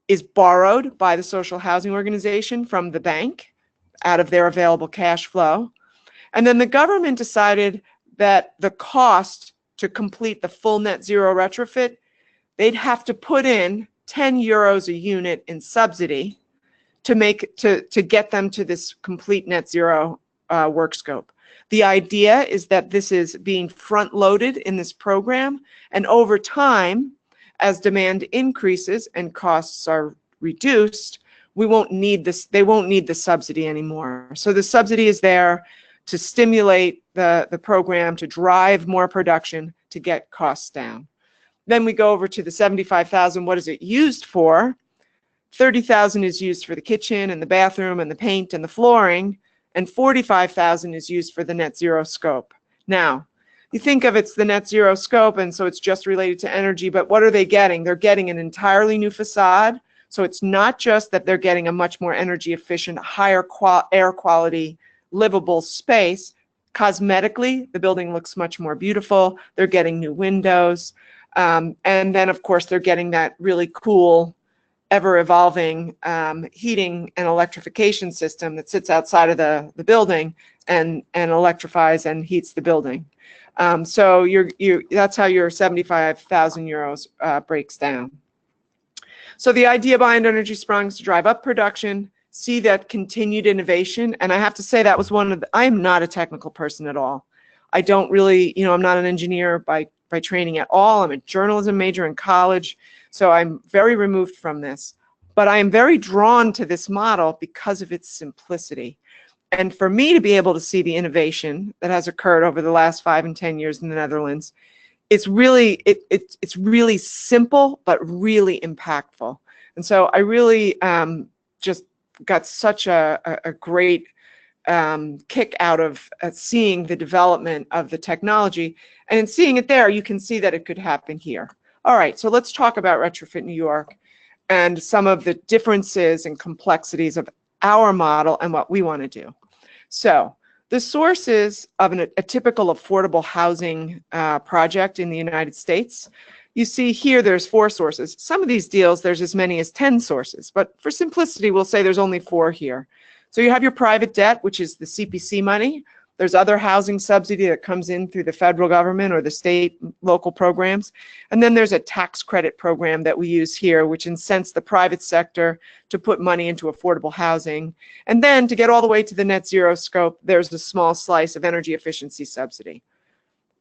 is borrowed by the social housing organization from the bank out of their available cash flow. And then the government decided that the cost to complete the full net zero retrofit, they'd have to put in 10 euros a unit in subsidy to get them to this complete net zero work scope. The idea is that this is being front loaded in this program, and over time, as demand increases and costs are reduced, we won't need this, they won't need the subsidy anymore. So the subsidy is there to stimulate the program to drive more production to get costs down. Then we go over to the 75,000. What is it used for? 30,000 is used for the kitchen and the bathroom and the paint and the flooring, and 45,000 is used for the net zero scope. Now, you think of it's the net zero scope, and so it's just related to energy, but what are they getting? They're getting an entirely new facade. So it's not just that they're getting a much more energy efficient, higher air quality, livable space. Cosmetically, the building looks much more beautiful. They're getting new windows. And then, of course, they're getting that really cool, ever-evolving heating and electrification system that sits outside of the building and electrifies and heats the building. So that's how your 75,000 euros breaks down. So the idea behind EnergieSprong is to drive up production, see that continued innovation. And I have to say that was I am not a technical person at all. I don't really, I'm not an engineer by training at all. I'm a journalism major in college, so I'm very removed from this. But I am very drawn to this model because of its simplicity. And for me to be able to see the innovation that has occurred over the last 5 and 10 years in the Netherlands, it's really simple, but really impactful. And so I really just got such a great kick out of seeing the development of the technology. And in seeing it there, you can see that it could happen here. All right, so let's talk about Retrofit New York and some of the differences and complexities of our model and what we want to do. So the sources of a typical affordable housing project in the United States, you see here there's 4 sources. Some of these deals, there's as many as 10 sources, but for simplicity, we'll say there's only 4 here. So you have your private debt, which is the CPC money. There's other housing subsidy that comes in through the federal government or the state local programs. And then there's a tax credit program that we use here, which incents the private sector to put money into affordable housing. And then to get all the way to the net zero scope, there's a small slice of energy efficiency subsidy.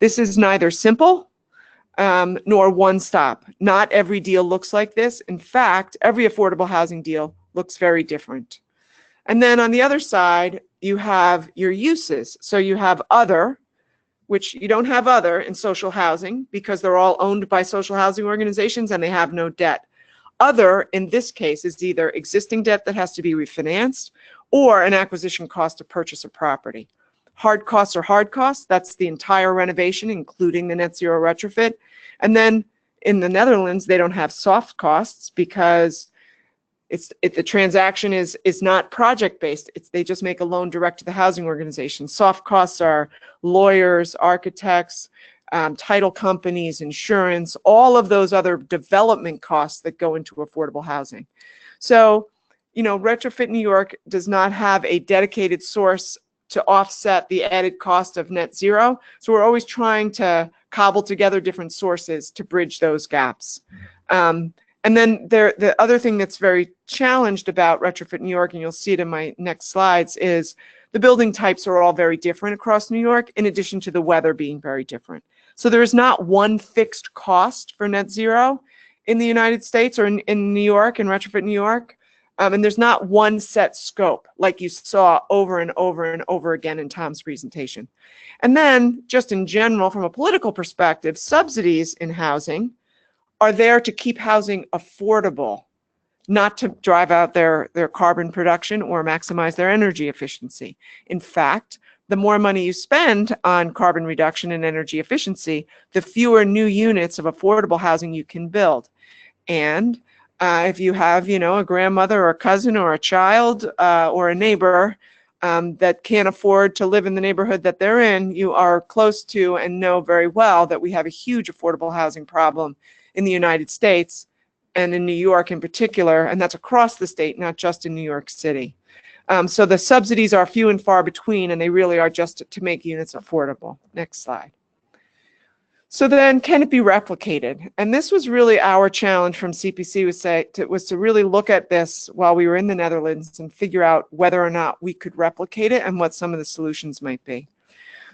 This is neither simple nor one stop. Not every deal looks like this. In fact, every affordable housing deal looks very different. And then on the other side, you have your uses. So you have other, which you don't have other in social housing because they're all owned by social housing organizations and they have no debt. Other, in this case, is either existing debt that has to be refinanced or an acquisition cost to purchase a property. Hard costs are hard costs. That's the entire renovation, including the net zero retrofit. And then in the Netherlands, they don't have soft costs because the transaction is not project-based. They just make a loan direct to the housing organization. Soft costs are lawyers, architects, title companies, insurance, all of those other development costs that go into affordable housing. So, Retrofit New York does not have a dedicated source to offset the added cost of net zero. So we're always trying to cobble together different sources to bridge those gaps. And then the other thing that's very challenged about Retrofit New York, and you'll see it in my next slides, is the building types are all very different across New York, in addition to the weather being very different. So there is not one fixed cost for net zero in the United States or in New York, in Retrofit New York. And there's not one set scope like you saw over and over and over again in Tom's presentation. And then just in general, from a political perspective, subsidies in housing are there to keep housing affordable, not to drive out their carbon production or maximize their energy efficiency. In fact, the more money you spend on carbon reduction and energy efficiency, the fewer new units of affordable housing you can build. And if you have, a grandmother or a cousin or a child or a neighbor that can't afford to live in the neighborhood that they're in, you are close to and know very well that we have a huge affordable housing problem in the United States and in New York in particular, and that's across the state, not just in New York City. So the subsidies are few and far between, and they really are just to make units affordable. Next slide. So then, can it be replicated? And this was really our challenge from CPC, was to really look at this while we were in the Netherlands and figure out whether or not we could replicate it and what some of the solutions might be.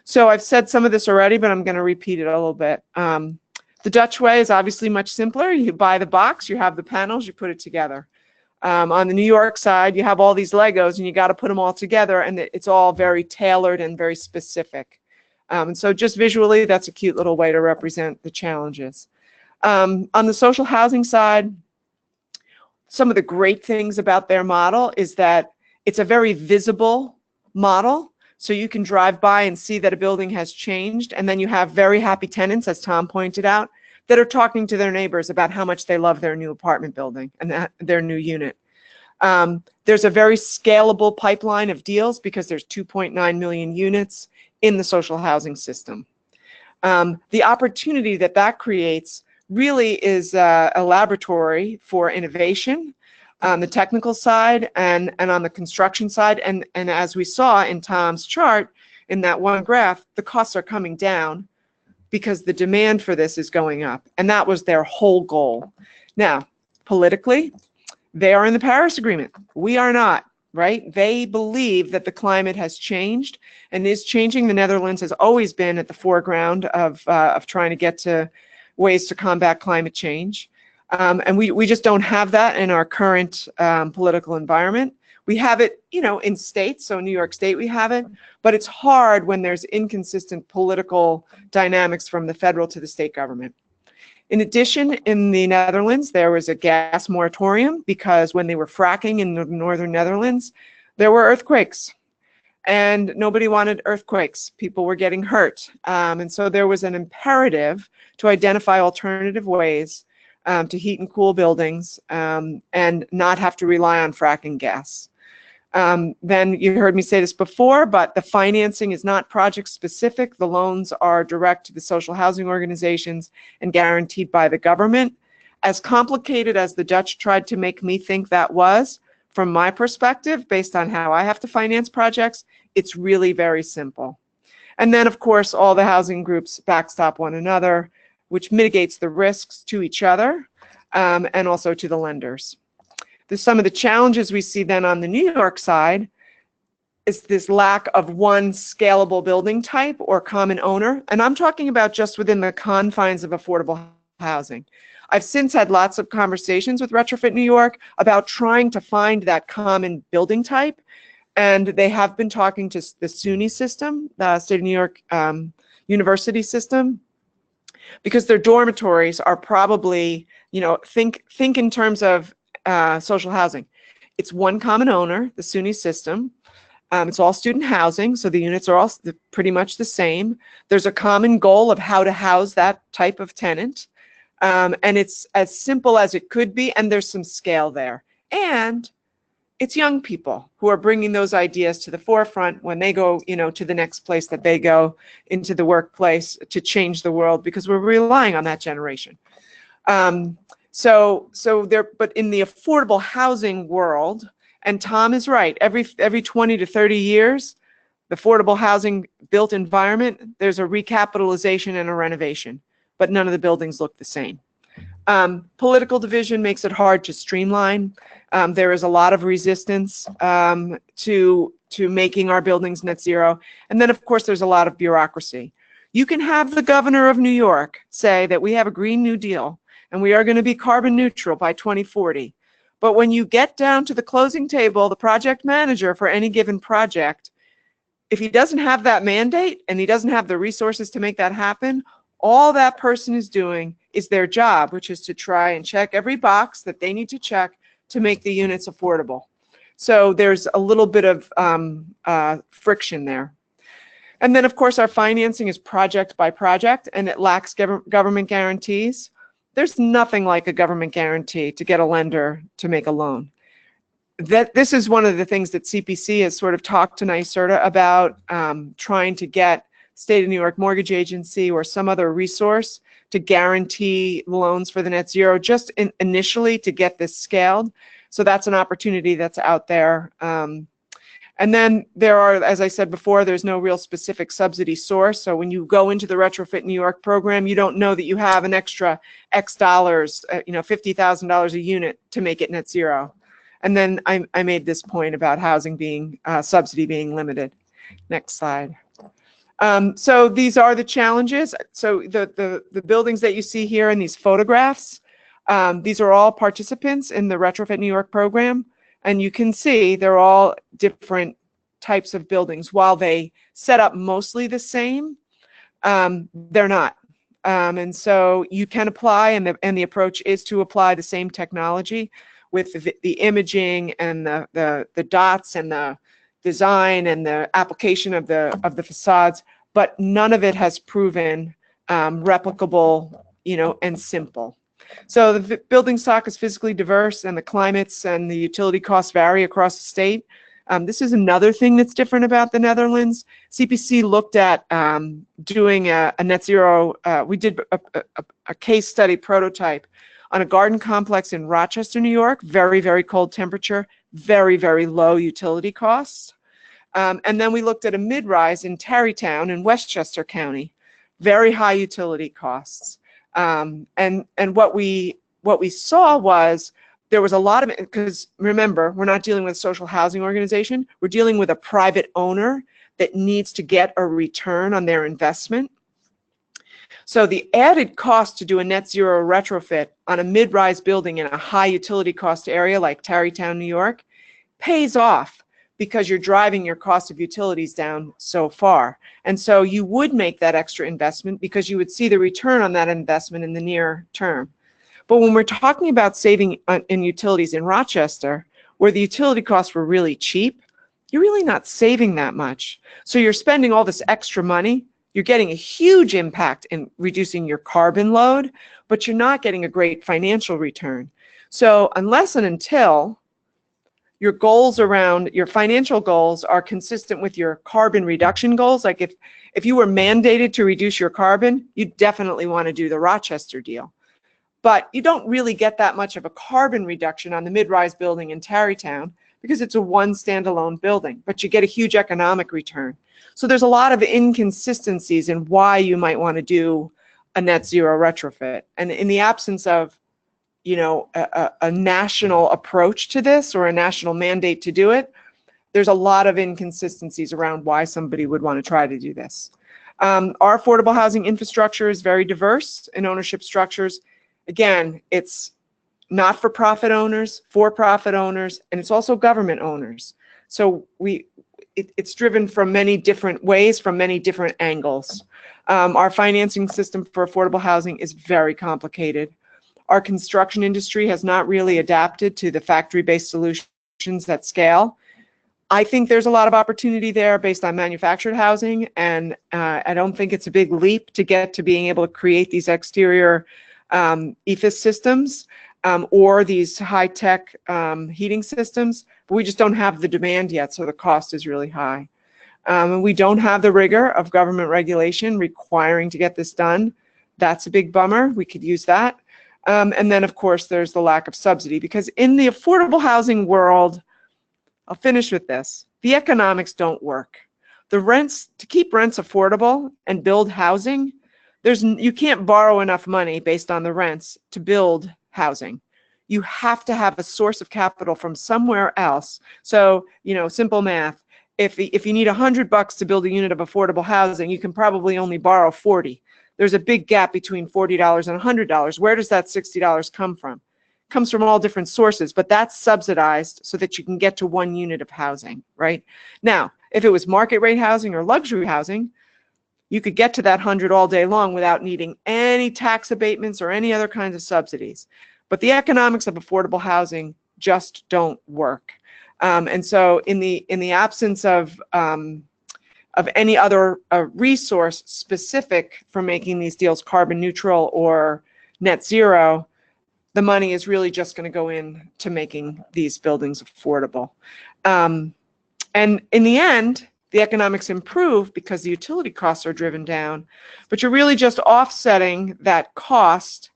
So I've said some of this already, but I'm going to repeat it a little bit. The Dutch way is obviously much simpler. You buy the box, you have the panels, you put it together. On the New York side, you have all these Legos and you got to put them all together, and it's all very tailored and very specific. And so just visually, that's a cute little way to represent the challenges. On the social housing side, some of the great things about their model is that it's a very visible model. So you can drive by and see that a building has changed, and then you have very happy tenants, as Tom pointed out, that are talking to their neighbors about how much they love their new apartment building and their new unit. There's a very scalable pipeline of deals because there's 2.9 million units in the social housing system. The opportunity that that creates really is a laboratory for innovation on the technical side and on the construction side. And as we saw in Tom's chart, in that one graph, the costs are coming down because the demand for this is going up. And that was their whole goal. Now, politically, they are in the Paris Agreement. We are not, right? They believe that the climate has changed and is changing. The Netherlands has always been at the foreground of trying to get to ways to combat climate change. And we just don't have that in our current political environment. We have it, you know, in states, so New York State we have it, but it's hard when there's inconsistent political dynamics from the federal to the state government. In addition, in the Netherlands, there was a gas moratorium because when they were fracking in the northern Netherlands, there were earthquakes. And nobody wanted earthquakes. People were getting hurt. And so there was an imperative to identify alternative ways to heat and cool buildings and not have to rely on fracking gas. Then you heard me say this before, but the financing is not project specific. The loans are direct to the social housing organizations and guaranteed by the government. As complicated as the Dutch tried to make me think that was, from my perspective, based on how I have to finance projects, it's really very simple. And then, of course, all the housing groups backstop one another, which mitigates the risks to each other and also to the lenders. Some of the challenges we see then on the New York side is this lack of one scalable building type or common owner. And I'm talking about just within the confines of affordable housing. I've since had lots of conversations with Retrofit New York about trying to find that common building type. And they have been talking to the SUNY system, the State of New York University system, because their dormitories are probably, you know, think in terms of social housing. It's one common owner, the SUNY system. It's all student housing, so the units are all pretty much the same. There's a common goal of how to house that type of tenant. And it's as simple as it could be, and there's some scale there. And it's young people who are bringing those ideas to the forefront when they go, you know, to the next place that they go into the workplace to change the world, because we're relying on that generation. So there, but in the affordable housing world, and Tom is right, every 20 to 30 years, the affordable housing built environment, there's a recapitalization and a renovation, but none of the buildings look the same. Political division makes it hard to streamline. There is a lot of resistance to making our buildings net zero. And then, of course, there's a lot of bureaucracy. You can have the governor of New York say that we have a Green New Deal and we are going to be carbon neutral by 2040. But when you get down to the closing table, the project manager for any given project, if he doesn't have that mandate and he doesn't have the resources to make that happen, all that person is doing is their job, which is to try and check every box that they need to check to make the units affordable. So there's a little bit of friction there. And then, of course, our financing is project by project, and it lacks government guarantees. There's nothing like a government guarantee to get a lender to make a loan. This is one of the things that CPC has sort of talked to NYSERDA about, trying to get State of New York Mortgage Agency or some other resource to guarantee loans for the net zero, just initially to get this scaled. So that's an opportunity that's out there. And then there are, as I said before, there's no real specific subsidy source. So when you go into the Retrofit New York program, you don't know that you have an extra X dollars, you know, $50,000 a unit to make it net zero. And then I made this point about housing being, subsidy being limited. Next slide. So these are the challenges. So the buildings that you see here in these photographs, These are all participants in the Retrofit New York program, and you can see they're all different types of buildings. While they set up mostly the same, they're not. And so you can apply, and the approach is to apply the same technology with the imaging and the dots and the design and the application of the facades, but none of it has proven replicable, and simple. So the building stock is physically diverse, and the climates and the utility costs vary across the state. This is another thing that's different about the Netherlands. CPC looked at doing a net zero. We did a case study prototype on a garden complex in Rochester, New York. Very, very cold temperature, very, very low utility costs. And then we looked at a mid-rise in Tarrytown in Westchester County. Very high utility costs. And what we saw was there was a lot of, because remember, we're not dealing with a social housing organization. We're dealing with a private owner that needs to get a return on their investment. So the added cost to do a net zero retrofit on a mid-rise building in a high utility cost area like Tarrytown, New York, pays off because you're driving your cost of utilities down so far. And so you would make that extra investment because you would see the return on that investment in the near term. But when we're talking about saving in utilities in Rochester, where the utility costs were really cheap, you're really not saving that much. So you're spending all this extra money, you're getting a huge impact in reducing your carbon load, but you're not getting a great financial return. So unless and until your goals around your financial goals are consistent with your carbon reduction goals, like if you were mandated to reduce your carbon, you definitely want to do the Rochester deal. But you don't really get that much of a carbon reduction on the mid-rise building in Tarrytown because it's a one standalone building, but you get a huge economic return. So there's a lot of inconsistencies in why you might want to do a net zero retrofit. And in the absence of, a national approach to this or a national mandate to do it, there's a lot of inconsistencies around why somebody would want to try to do this. Our affordable housing infrastructure is very diverse in ownership structures. Again, it's not-for-profit owners, for-profit owners, and it's also government owners. So it's driven from many different ways, from many different angles. Our financing system for affordable housing is very complicated. Our construction industry has not really adapted to the factory-based solutions that scale. I think there's a lot of opportunity there based on manufactured housing, and I don't think it's a big leap to get to being able to create these exterior EFIS systems or these high-tech heating systems, but we just don't have the demand yet, so the cost is really high. And we don't have the rigor of government regulation requiring to get this done. That's a big bummer. We could use that. And then, of course, there's the lack of subsidy, because in the affordable housing world, I'll finish with this, the economics don't work. The rents, to keep rents affordable and build housing, you can't borrow enough money based on the rents to build housing. You have to have a source of capital from somewhere else. So, simple math, if you need $100 to build a unit of affordable housing, you can probably only borrow 40. There's a big gap between $40 and $100. Where does that $60 come from? It comes from all different sources, but that's subsidized so that you can get to one unit of housing, right? Now, if it was market rate housing or luxury housing, you could get to that 100 all day long without needing any tax abatements or any other kinds of subsidies. But the economics of affordable housing just don't work. And so in the absence of any other resource specific for making these deals carbon neutral or net zero, the money is really just going to go into making these buildings affordable. And in the end, the economics improve because the utility costs are driven down, but you're really just offsetting that cost.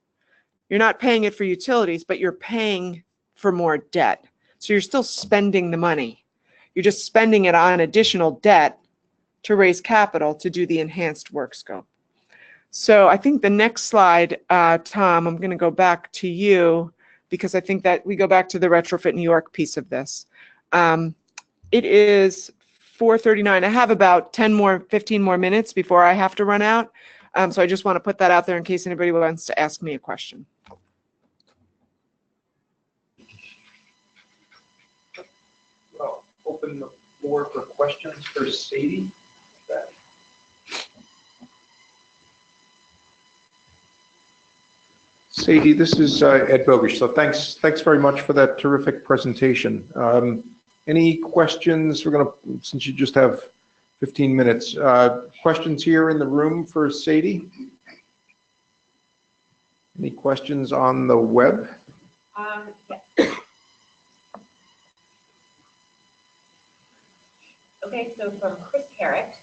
You're not paying it for utilities, but you're paying for more debt. So you're still spending the money. You're just spending it on additional debt to raise capital to do the enhanced work scope. So I think the next slide, Tom, I'm going to go back to you because I think that we go back to the Retrofit New York piece of this. It is 4:39. I have about 15 more minutes before I have to run out. So I just want to put that out there in case anybody wants to ask me a question.
open the floor for questions for Sadie. Sadie, this is Ed Bogish. So thanks very much for that terrific presentation. Any questions? We're going to, since you just have 15 minutes, questions here in the room for Sadie? Any questions on the web?
Yes. Okay, so from Chris Carrick,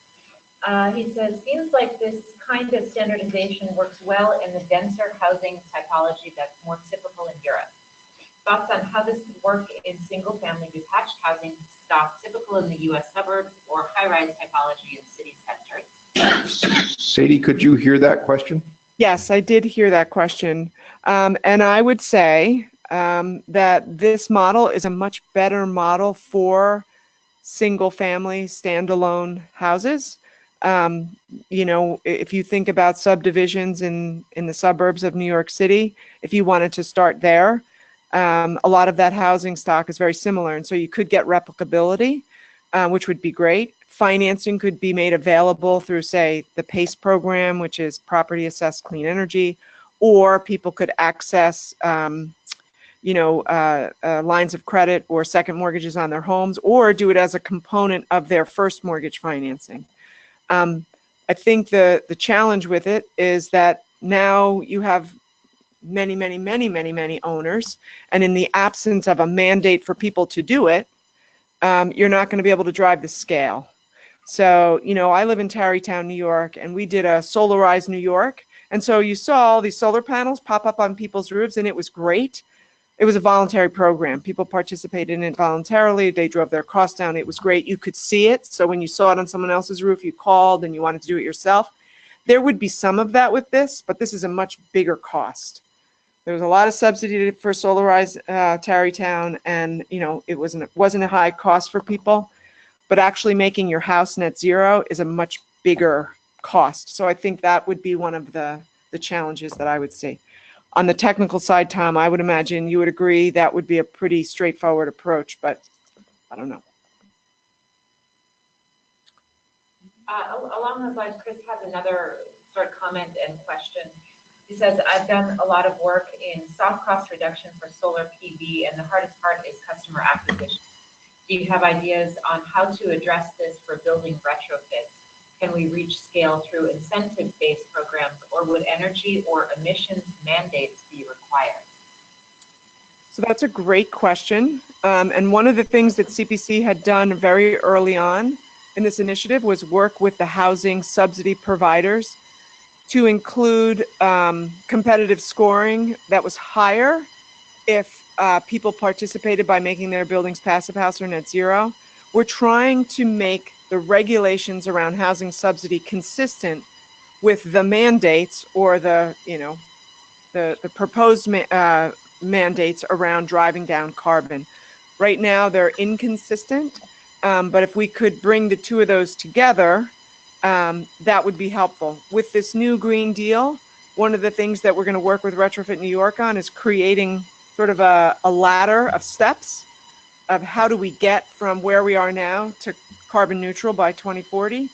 he says, seems like this kind of standardization works well in the denser housing typology that's more typical in Europe. Thoughts on how this could work in single-family detached housing stock typical in the U.S. suburbs or high-rise typology in city centers?
Sadie, could you hear that question?
Yes, I did hear that question. And I would say that this model is a much better model for single-family standalone houses. You know, if you think about subdivisions in the suburbs of New York City, if you wanted to start there, a lot of that housing stock is very similar. And so you could get replicability, which would be great. Financing could be made available through, say, the PACE program, which is Property Assessed Clean Energy, or people could access, you know, lines of credit or second mortgages on their homes, or do it as a component of their first mortgage financing. I think the challenge with it is that now you have many owners, and in the absence of a mandate for people to do it, you're not going to be able to drive the scale. So, you know, I live in Tarrytown, New York, and we did a Solarize New York. And so you saw all these solar panels pop up on people's roofs, and it was great. It was a voluntary program. People participated in it voluntarily. They drove their costs down. It was great. You could see it. So when you saw it on someone else's roof, you called and you wanted to do it yourself. There would be some of that with this, but this is a much bigger cost. There was a lot of subsidy for Solarize Tarrytown, and you know, it wasn't a high cost for people. But actually making your house net zero is a much bigger cost. So I think that would be one of the challenges that I would see. On the technical side, Tom, I would imagine you would agree that would be a pretty straightforward approach, but I don't know.
Along those lines, Chris has another sort of comment and question. He says, I've done a lot of work in soft cost reduction for solar PV, and the hardest part is customer acquisition. Do you have ideas on how to address this for building retrofits? Can we reach scale through incentive-based programs, or would energy or emissions mandates be required?
So that's a great question. And one of the things that CPC had done very early on in this initiative was work with the housing subsidy providers to include competitive scoring that was higher if people participated by making their buildings passive house or net zero. We're trying to make the regulations around housing subsidy consistent with the mandates or the, you know, the proposed mandates around driving down carbon. Right now they're inconsistent, but if we could bring the two of those together, that would be helpful. With this new Green Deal, one of the things that we're going to work with Retrofit New York on is creating sort of a ladder of steps of how do we get from where we are now to carbon neutral by 2040.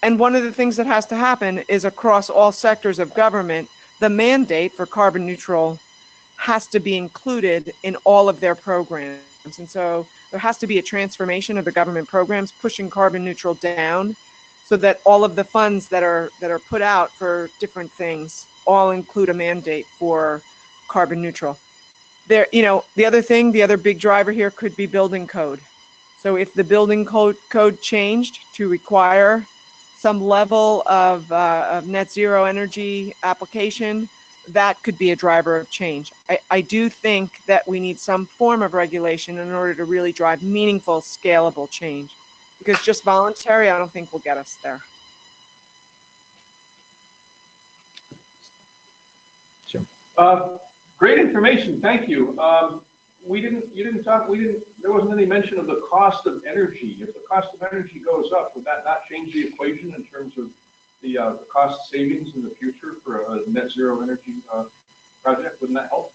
And one of the things that has to happen is across all sectors of government, the mandate for carbon neutral has to be included in all of their programs. And so there has to be a transformation of the government programs pushing carbon neutral down so that all of the funds that are put out for different things all include a mandate for carbon neutral. There, you know, the other big driver here could be building code. So if the building code changed to require some level of net zero energy application, that could be a driver of change. I do think that we need some form of regulation in order to really drive meaningful, scalable change, because just voluntary, I don't think will get us there.
Jim.
Great information, thank you. There wasn't any mention of the cost of energy. If the cost of energy goes up, would that not change the equation in terms of the cost savings in the future for a net zero energy project? Wouldn't that help?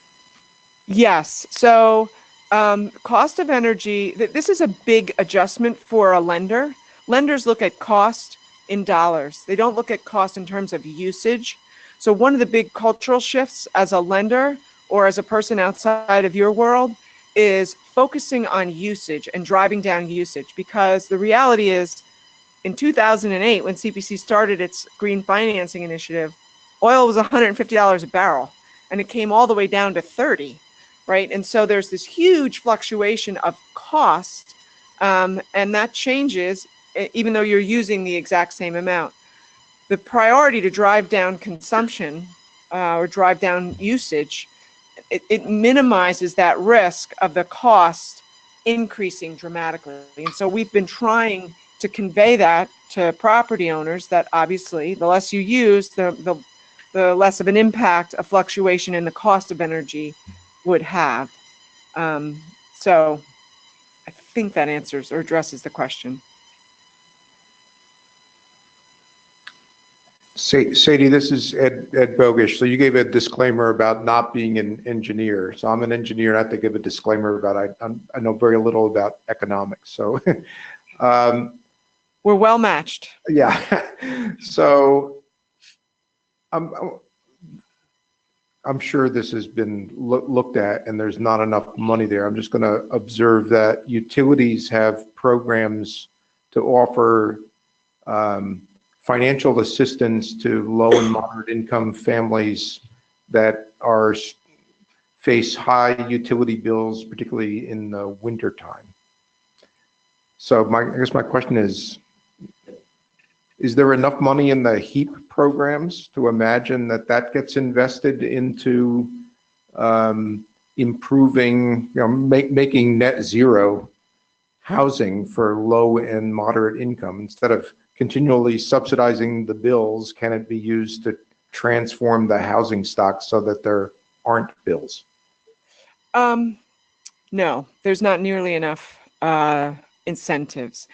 Yes. So Cost of energy, this is a big adjustment for a lender. Lenders look at cost in dollars. They don't look at cost in terms of usage. So one of the big cultural shifts as a lender or as a person outside of your world is focusing on usage and driving down usage, because the reality is in 2008, when CPC started its green financing initiative, oil was $150 a barrel and it came all the way down to 30, right? And so there's this huge fluctuation of cost, and that changes even though you're using the exact same amount. The priority to drive down consumption or drive down usage, it minimizes that risk of the cost increasing dramatically. And so we've been trying to convey that to property owners, that obviously the less you use, the less of an impact a fluctuation in the cost of energy would have. So I think that answers or addresses the question.
Sadie, this is Ed Bogish. So you gave a disclaimer about not being an engineer. So I'm an engineer. I have to give a disclaimer about I know very little about economics. So
we're well matched.
Yeah. So I'm sure this has been looked at, and there's not enough money there. I'm just going to observe that utilities have programs to offer financial assistance to low and moderate income families that face high utility bills, particularly in the winter time. So I guess my question is there enough money in the HEAP programs to imagine that gets invested into improving, making net zero housing for low and moderate income? Instead of continually subsidizing the bills, can it be used to transform the housing stock so that there aren't bills?
No, there's not nearly enough incentives.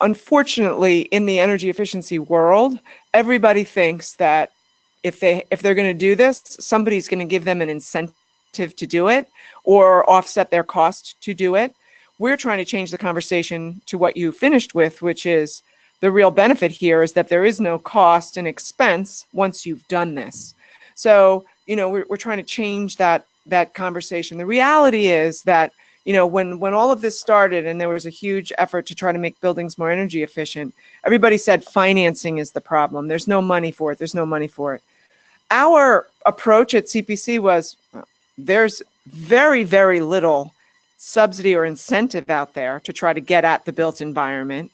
Unfortunately, in the energy efficiency world, everybody thinks that if they're going to do this, somebody's going to give them an incentive to do it or offset their cost to do it. We're trying to change the conversation to what you finished with, which is the real benefit here is that there is no cost and expense once you've done this. So, we're trying to change that conversation. The reality is that, when all of this started and there was a huge effort to try to make buildings more energy efficient, everybody said financing is the problem. There's no money for it. There's no money for it. Our approach at CPC was there's very, very little subsidy or incentive out there to try to get at the built environment.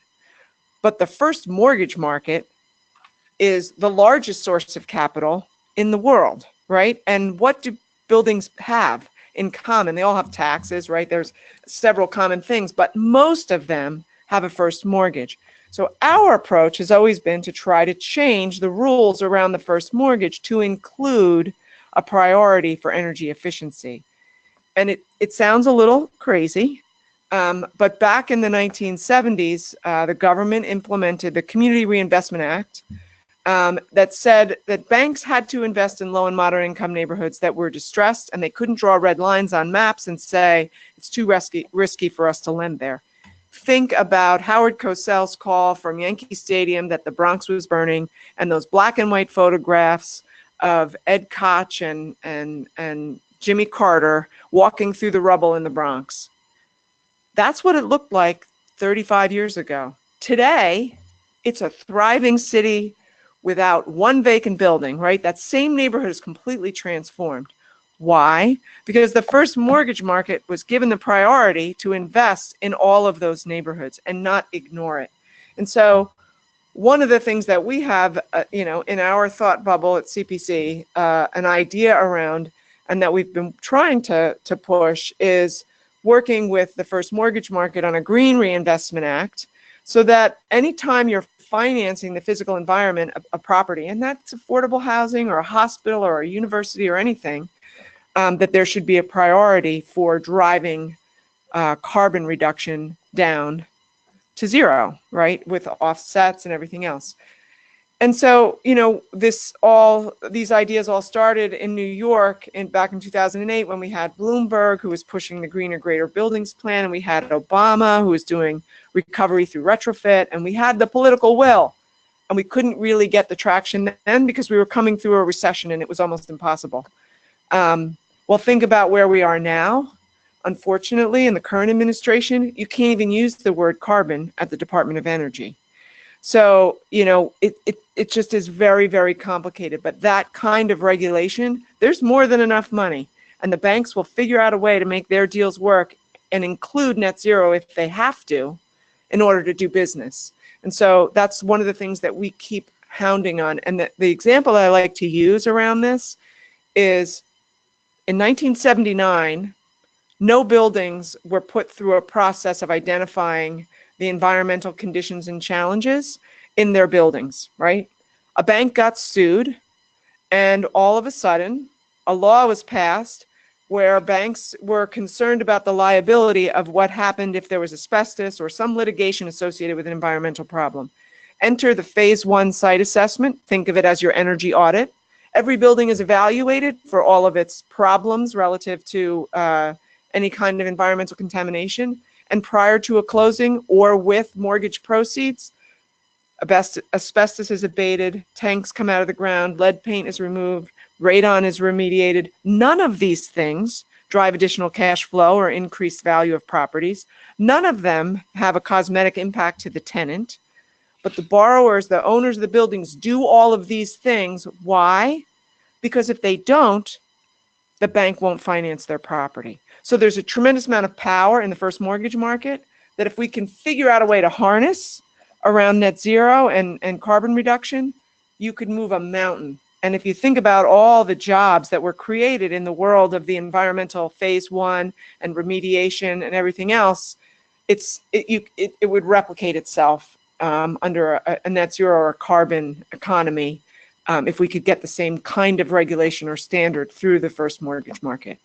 But the first mortgage market is the largest source of capital in the world, right? And what do buildings have in common? They all have taxes, right? There's several common things, but most of them have a first mortgage. So our approach has always been to try to change the rules around the first mortgage to include a priority for energy efficiency. And it sounds a little crazy, but back in the 1970s, the government implemented the Community Reinvestment Act that said that banks had to invest in low and moderate income neighborhoods that were distressed, and they couldn't draw red lines on maps and say it's too risky for us to lend there. Think about Howard Cosell's call from Yankee Stadium that the Bronx was burning, and those black and white photographs of Ed Koch and Jimmy Carter walking through the rubble in the Bronx. That's what it looked like 35 years ago. Today, it's a thriving city without one vacant building, right? That same neighborhood is completely transformed. Why? Because the first mortgage market was given the priority to invest in all of those neighborhoods and not ignore it. And so one of the things that we have, in our thought bubble at CPC, an idea around, and that we've been trying to push, is working with the first mortgage market on a Green Reinvestment Act, so that anytime you're financing the physical environment of a property, and that's affordable housing or a hospital or a university or anything, that there should be a priority for driving carbon reduction down to zero, right, with offsets and everything else. And so, these ideas all started in New York back in 2008 when we had Bloomberg, who was pushing the greener, greater buildings plan, and we had Obama, who was doing recovery through retrofit, and we had the political will. And we couldn't really get the traction then because we were coming through a recession and it was almost impossible. Well, think about where we are now. Unfortunately, in the current administration, you can't even use the word carbon at the Department of Energy. So, it just is very, very complicated. But that kind of regulation, there's more than enough money. And the banks will figure out a way to make their deals work and include net zero if they have to in order to do business. And so that's one of the things that we keep hounding on. And the example I like to use around this is in 1979, no buildings were put through a process of identifying the environmental conditions and challenges in their buildings, right? A bank got sued, and all of a sudden, a law was passed where banks were concerned about the liability of what happened if there was asbestos or some litigation associated with an environmental problem. Enter the phase 1 site assessment. Think of it as your energy audit. Every building is evaluated for all of its problems relative to any kind of environmental contamination. And prior to a closing or with mortgage proceeds, asbestos is abated, tanks come out of the ground, lead paint is removed, radon is remediated. None of these things drive additional cash flow or increased value of properties. None of them have a cosmetic impact to the tenant. But the borrowers, the owners of the buildings, do all of these things. Why? Because if they don't, the bank won't finance their property. So there's a tremendous amount of power in the first mortgage market that if we can figure out a way to harness around net zero and carbon reduction, you could move a mountain. And if you think about all the jobs that were created in the world of the environmental phase 1 and remediation and everything else, it would replicate itself under a net zero or carbon economy if we could get the same kind of regulation or standard through the first mortgage market.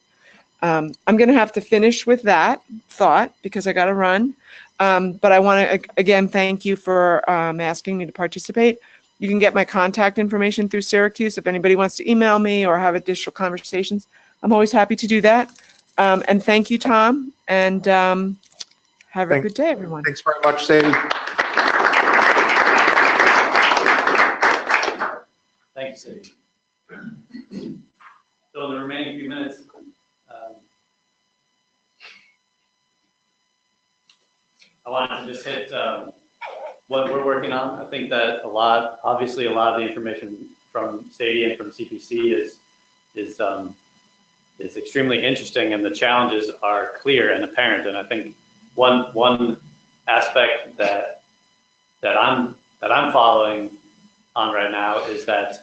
I'm going to have to finish with that thought because I got to run. But I want to, again, thank you for asking me to participate. You can get my contact information through Syracuse if anybody wants to email me or have additional conversations. I'm always happy to do that. And thank you, Tom. And have a good day, everyone.
Thanks very much, Sadie.
Thank you, Sadie. So in the remaining few minutes, I wanted to just hit what we're working on. I think that obviously a lot of the information from Sadie and from CPC is extremely interesting, and the challenges are clear and apparent. And I think one aspect that I'm following on right now is that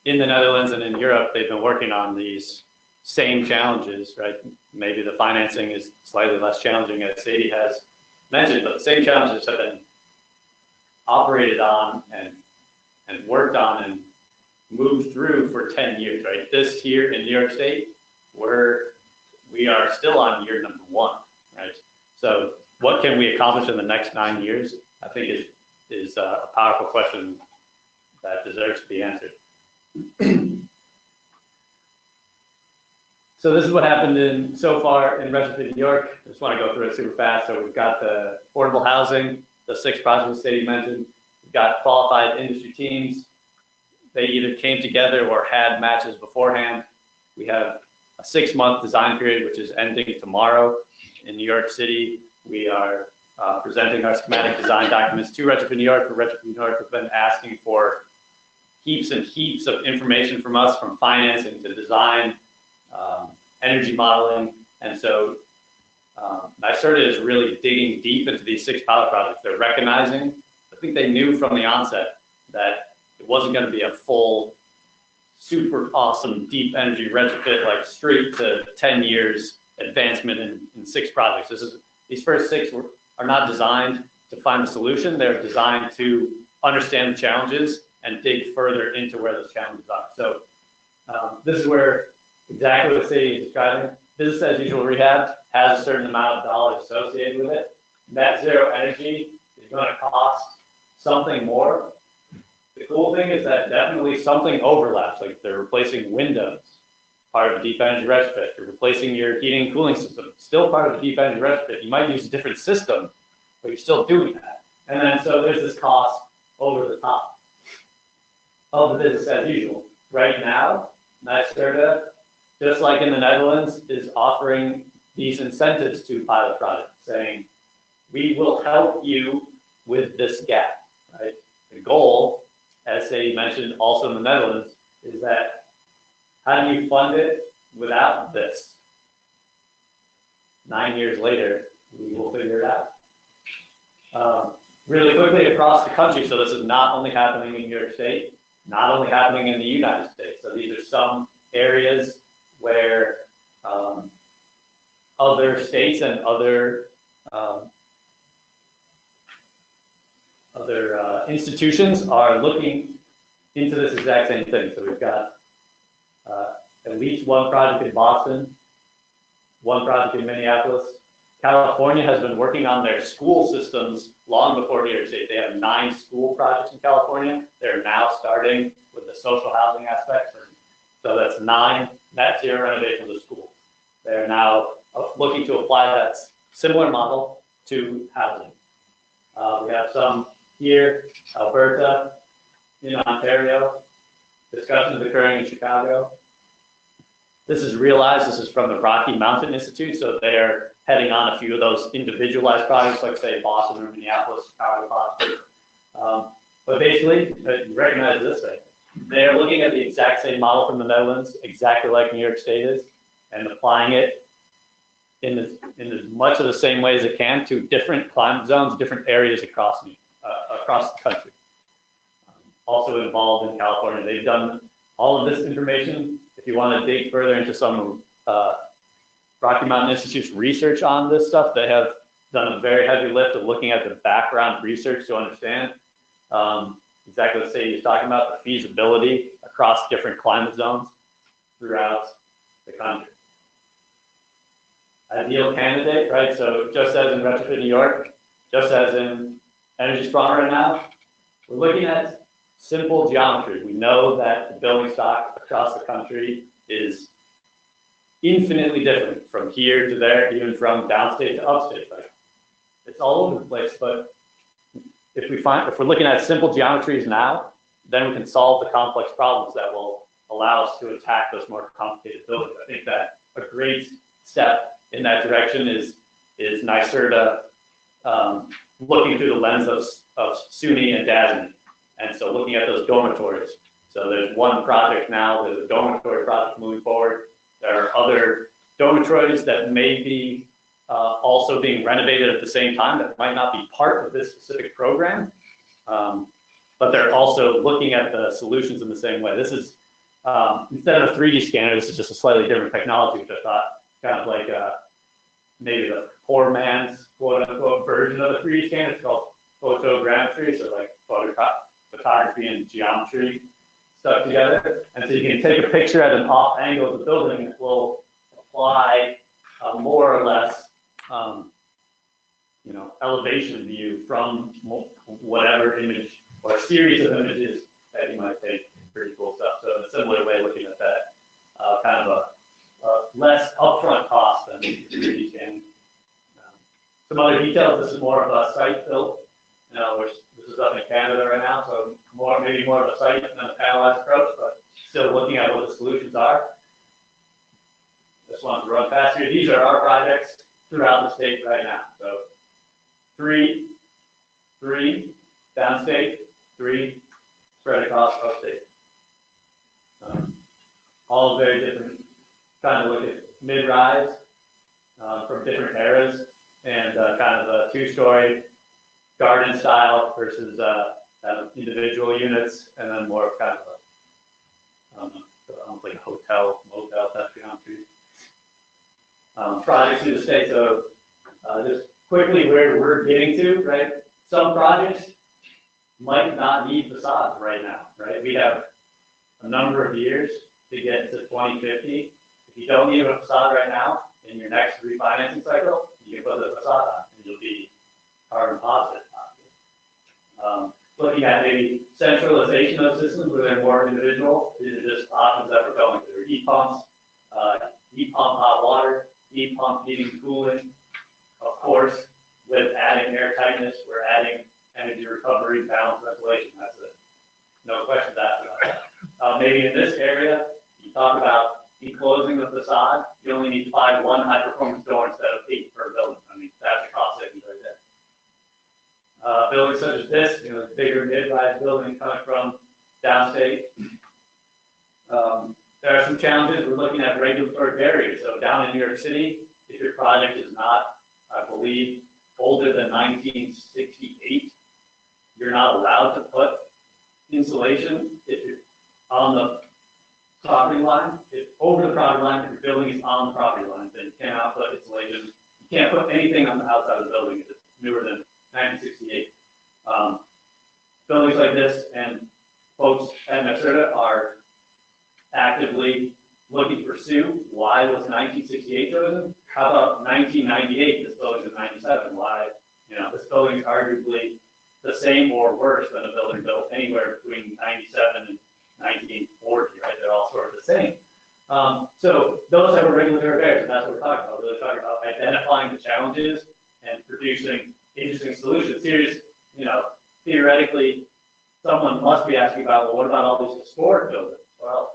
in the Netherlands and in Europe, they've been working on these same challenges, right? Maybe the financing is slightly less challenging, as Sadie has mentioned, but the same challenges have been operated on and worked on and moved through for 10 years, right? This here in New York State, we are still on year number 1, right? So what can we accomplish in the next 9 years? I think is a powerful question that deserves to be answered. So this is what happened so far in Retrofit New York. I just want to go through it super fast. So we've got the affordable housing, the 6 projects Sadie mentioned. We've got qualified industry teams. They either came together or had matches beforehand. We have a 6-month design period, which is ending tomorrow in New York City. We are presenting our schematic design documents to Retrofit New York. Retrofit New York has been asking for heaps and heaps of information from us, from financing to design, energy modeling. And so NYSERDA is really digging deep into these 6 pilot projects. They're recognizing, I think they knew from the onset that it wasn't going to be a full, super awesome, deep energy retrofit, like straight to 10 years advancement in 6 projects. These first 6 are not designed to find a solution. They're designed to understand the challenges and dig further into where those challenges are. So this is where exactly what Sadie is describing. Business as usual rehab has a certain amount of dollars associated with it. Net zero energy is going to cost something more The cool thing is that definitely something overlaps, like they're replacing windows, part of a deep energy retrofit. You're replacing your heating and cooling system, still part of a deep energy retrofit. You might use a different system, but you're still doing that. And then so there's this cost over the top of the business as usual. Right now, NYSERDA, just like in the Netherlands, is offering these incentives to pilot projects, saying, we will help you with this gap, right? The goal, as Sadie mentioned, also in the Netherlands, is that how do you fund it without this? 9 years later, we will figure it out. Really quickly across the country, so this is not only happening in New York State, not only happening in the United States. So these are some areas where other states and other institutions are looking into this exact same thing. So we've got at least one project in Boston, one project in Minneapolis. California has been working on their school systems long before New York State. They have 9 school projects in California. They're now starting with the social housing aspects. So that's 9 net zero renovations of schools. They're now looking to apply that similar model to housing. We have some here, Alberta, in Ontario, discussions occurring in Chicago. This is realized, this is from the Rocky Mountain Institute, so they're heading on a few of those individualized projects, like say Boston or Minneapolis, Chicago, Boston. But basically, you recognize this thing. They're looking at the exact same model from the Netherlands, exactly like New York State is, and applying it in as much of the same way as it can to different climate zones, different areas across the country. Also involved in California. They've done all of this information. If you want to dig further into some Rocky Mountain Institute's research on this stuff, they have done a very heavy lift of looking at the background research to understand exactly what Sadie is talking about, the feasibility across different climate zones throughout the country. Ideal candidate, right? So just as in Retrofit New York, just as in EnergieSprong right now, we're looking at simple geometry. We know that the building stock across the country is infinitely different from here to there, even from downstate to upstate. Like, it's all over the place, but if we're looking at simple geometries now, then we can solve the complex problems that will allow us to attack those more complicated buildings. I think that a great step in that direction is NYSERDA looking through the lens of SUNY and DASNY. And so looking at those dormitories. So there's one project now, there's a dormitory project moving forward. There are other dormitories that may be also being renovated at the same time that might not be part of this specific program. But they're also looking at the solutions in the same way. This is, instead of a 3D scanner, this is just a slightly different technology, which I thought kind of like maybe the poor man's quote unquote version of a 3D scanner. It's called photogrammetry, so like photography and geometry stuck together. And so you can take a picture at an off angle of the building and it will apply more or less, elevation view from whatever image or series of images that you might take. Pretty cool stuff. So in a similar way, looking at that, kind of a less upfront cost than 3D scanning. Some other details. This is more of a site build. This is up in Canada right now, so maybe more of a site than a panelized approach, but still looking at what the solutions are. Just want to run past here. These are our projects throughout the state right now. So 3 downstate, 3 spread across upstate. All very different. Trying to look at mid-rise from different eras and kind of a 2-story garden style versus individual units, and then more of kind of almost like a hotel, motel type geometry. Projects through the state. So just quickly where we're getting to, right? Some projects might not need facades right now, right? We have a number of years to get to 2050. If you don't need a facade right now, in your next refinancing cycle, you can put the facade on and you'll be carbon positive. looking at maybe centralization of systems where they're more individual. These are just options that we're going through. Heat pumps, heat pump hot water, heat pump heating, cooling. Of course, with adding air tightness, we're adding energy recovery, balance, ventilation. That's it. No questions asked about that. Maybe in this area, you talk about enclosing the facade. You only need to buy one high-performance door instead of 8 per building. I mean, that's a cost savings right there. Buildings such as this, you know, bigger mid-rise building coming from downstate. There are some challenges. We're looking at regulatory barriers. So down in New York City, if your project is not, I believe, older than 1968, you're not allowed to put insulation if you're on the property line. If over the property line, if your building is on the property line, then you cannot put insulation. You can't put anything on the outside of the building if it's newer than 1968. Buildings like this and folks at NYSERDA are actively looking to pursue why was 1968 chosen? How about 1998? This building is 97. Why? You know, this building is arguably the same or worse than a building built anywhere between 97 and 1940, right? They're all sort of the same. So those have a regulatory barrier, and that's what we're talking about. We're really talking about identifying the challenges and producing interesting solutions. Here's, you know, theoretically, someone must be asking about, well, what about all these historic buildings? Well,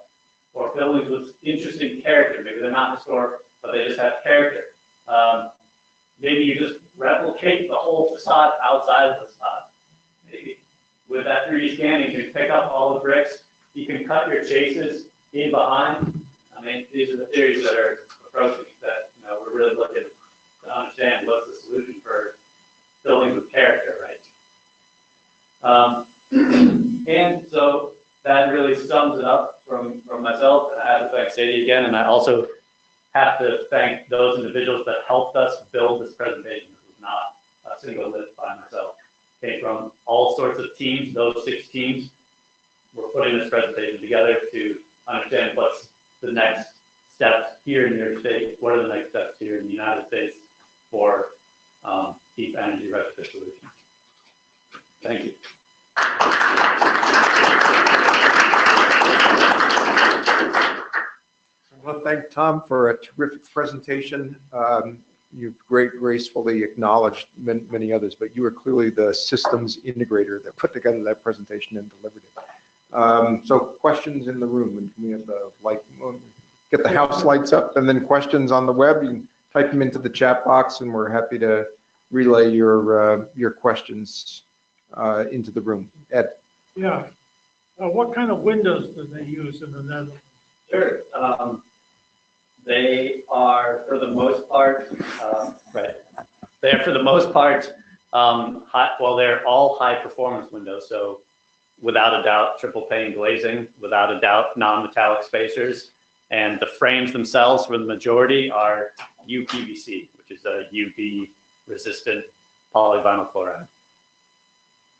or buildings with interesting character. Maybe they're not historic, but they just have character. Maybe you just replicate the whole facade outside of the facade. Maybe with that 3D scanning, you can pick up all the bricks. You can cut your chases in behind. I mean, these are the theories that are approaching that, you know, we're really looking to understand what's the solution for buildings with character, right? And so that really sums it up from myself. I have to thank Sadie again, and I also have to thank those individuals that helped us build this presentation. This was not a single lift by myself. It came from all sorts of teams. Those 6 teams were putting this presentation together to understand what's the next steps here in New York State, what are the next steps here in the United States for deep energy retrofit solutions. Thank you.
I want to thank Tom for a terrific presentation. You've gracefully acknowledged many others, but you were clearly the systems integrator that put together that presentation and delivered it. So questions in the room, and can we have the light, get the house lights up, and then questions on the web, you can type them into the chat box, and we're happy to relay your questions into the room. Ed.
Yeah. What kind of windows do they use in the Netherlands?
Sure. They are, for the most part, right. They are, for the most part, they're all high performance windows. So without a doubt, triple pane glazing, without a doubt, non-metallic spacers. And the frames themselves, for the majority, are UPVC, which is a UV resistant polyvinyl chloride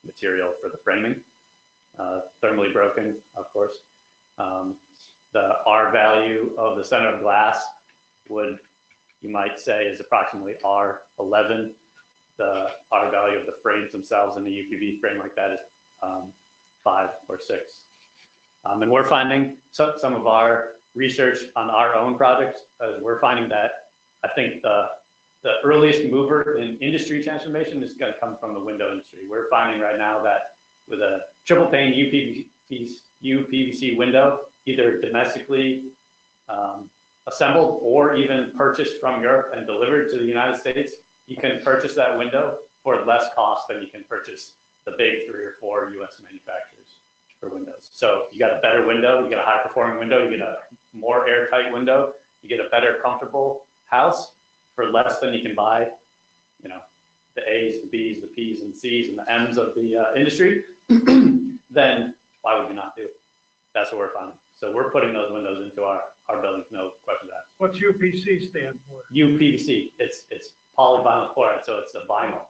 material for the framing. Thermally broken, of course. The R value of the center of glass would, you might say, is approximately R11. The R value of the frames themselves in the UPV frame like that is 5 or 6. And we're finding some of our research on our own projects, we're finding that I think the earliest mover in industry transformation is going to come from the window industry. We're finding right now that with a triple pane UPVC window, either domestically assembled or even purchased from Europe and delivered to the United States, you can purchase that window for less cost than you can purchase the big 3 or 4 US manufacturers for windows. So you got a better window, you get a high performing window, you get a more airtight window, you get a better comfortable house for less than you can buy, you know, the A's, the B's, the P's and C's and the M's of the industry, then why would you not do it? That's what we're finding. So we're putting those windows into our buildings, no question asked.
What's UPC stand for?
UPVC, it's polyvinyl chloride, so it's a vinyl.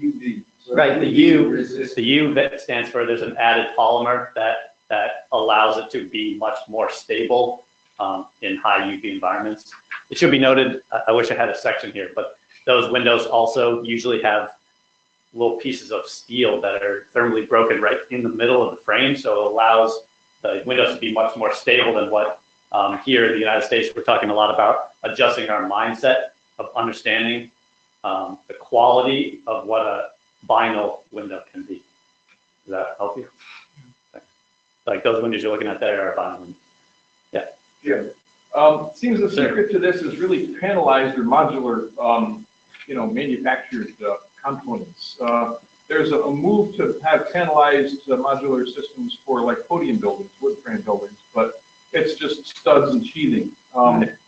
UV.
Right, the U that stands for, there's an added polymer that allows it to be much more stable in high UV environments. It should be noted, I wish I had a section here, but those windows also usually have little pieces of steel that are thermally broken right in the middle of the frame, so it allows the windows to be much more stable than what here in the United States we're talking a lot about adjusting our mindset of understanding the quality of what a vinyl window can be. Does that help you? Thanks. Like those windows you're looking at there are vinyl windows. Yeah.
Yeah. Seems the secret to this is really panelized or modular, manufactured components. There's a move to have panelized modular systems for like podium buildings, wood frame buildings, but it's just studs and sheathing. Can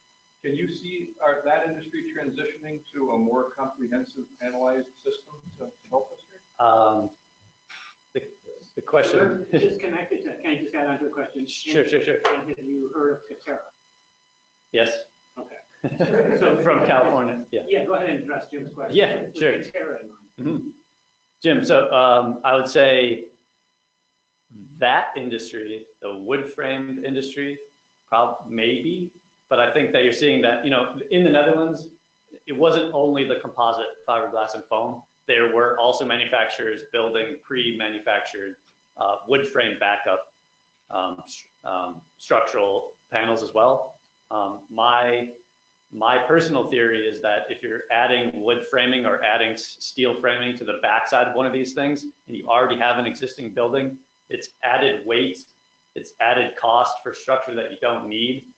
you see that industry transitioning to a more comprehensive panelized system to help us here?
The question.
Just connected to, can I just add on to the question?
Sure.
Have you heard of Katera?
Yes.
Okay.
So from California. Yeah.
Yeah, go ahead and address Jim's question.
Yeah, sure.
Katera in mind.
Jim, so I would say that industry, the wood frame industry, maybe, but I think that you're seeing that, in the Netherlands, it wasn't only the composite fiberglass and foam. There were also manufacturers building pre-manufactured wood frame backup structural panels as well. My personal theory is that if you're adding wood framing or adding steel framing to the backside of one of these things, and you already have an existing building, it's added weight, it's added cost for structure that you don't need.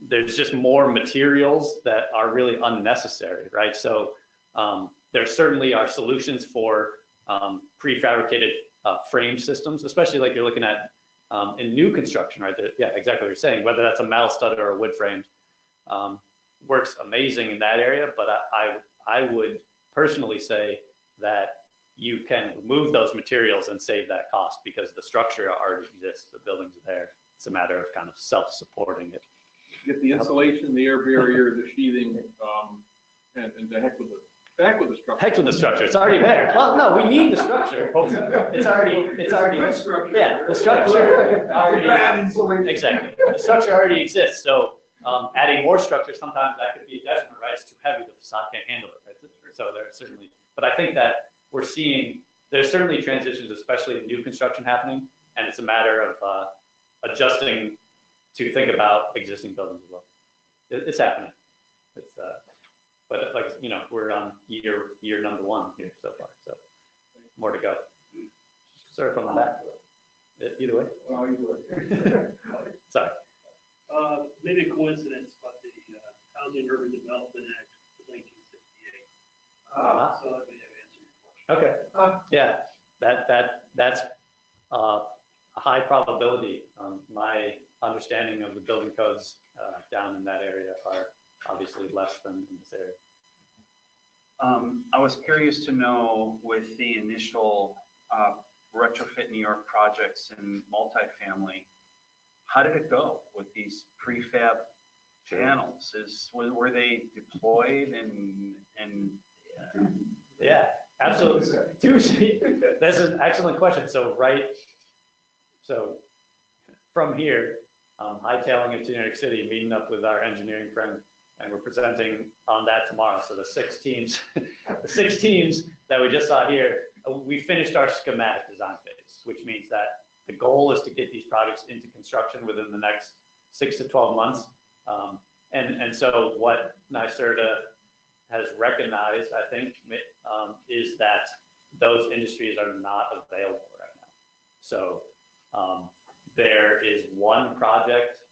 There's just more materials that are really unnecessary, right? So there certainly are solutions for prefabricated frame systems, especially like you're looking at in new construction, right? Yeah, exactly what you're saying, whether that's a metal stud or a wood frame, works amazing in that area. But I would personally say that you can remove those materials and save that cost because the structure already exists, the buildings are there. It's a matter of kind of self-supporting it.
Get the insulation, the air barrier, the sheathing, and the heck with the structure.
Heck with the structure. It's already there. Well, no, we need the structure. It's already. Yeah, the structure already. Exactly. The structure already exists. So adding more structure, sometimes that could be a detriment, right? It's too heavy. The facade can't handle it. Right? So there's certainly. But I think that we're seeing there's certainly transitions, especially in new construction happening, and it's a matter of adjusting to think about existing buildings as well. It's happening. But like, we're on year number 1 here so far, so more to go. Sorry from the back. Either way.
Well, either way.
Sorry.
Maybe a coincidence, but the Housing and Urban Development Act of 1968. So that may have answered your question.
Okay. Yeah, that's a high probability. My understanding of the building codes down in that area are obviously less than in this area.
I was curious to know, with the initial retrofit New York projects in multifamily, how did it go with these prefab panels? Were they deployed and
Yeah, absolutely. That's an excellent question. So from here, hightailing it to New York City, meeting up with our engineering friend, and we're presenting on that tomorrow. So the 6 teams, that we just saw here, we finished our schematic design phase, which means that the goal is to get these projects into construction within the next 6 to 12 months. And so what NYSERDA has recognized, I think, is that those industries are not available right now. So there is one project,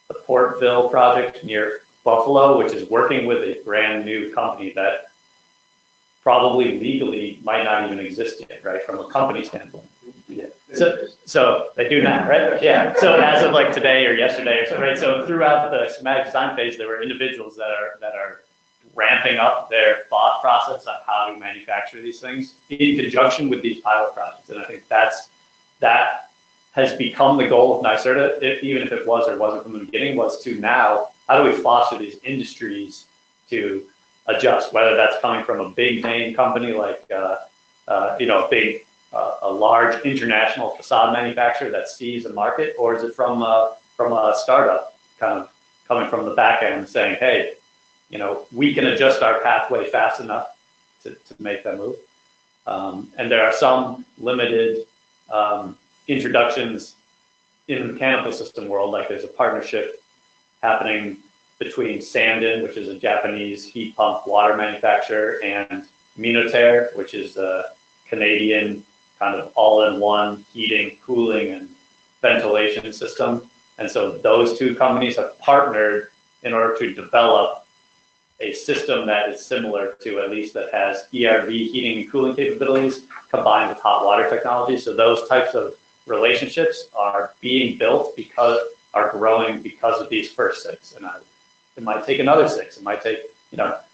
the Portville project near Buffalo, which is working with a brand new company that probably legally might not even exist yet, right? From a company standpoint. Yeah. So they do not, right? Yeah. So as of like today or yesterday, or so, right? So throughout the schematic design phase, there were individuals that are ramping up their thought process on how to manufacture these things in conjunction with these pilot projects. And I think that has become the goal of NYSERDA, even if it was or wasn't from the beginning, was to now, how do we foster these industries to adjust, whether that's coming from a big name company like, a large international facade manufacturer that sees a market, or is it from a startup kind of coming from the back end saying, hey, we can adjust our pathway fast enough to make that move. And there are some limited introductions in the mechanical system world, like there's a partnership happening between Sandin, which is a Japanese heat pump water manufacturer, and Minotaur, which is a Canadian kind of all-in-one heating, cooling, and ventilation system. And so those two companies have partnered in order to develop a system that is similar to, at least that has ERV heating and cooling capabilities combined with hot water technology. So those types of relationships are being built are growing because of these first 6. And it might take another 6. It might take,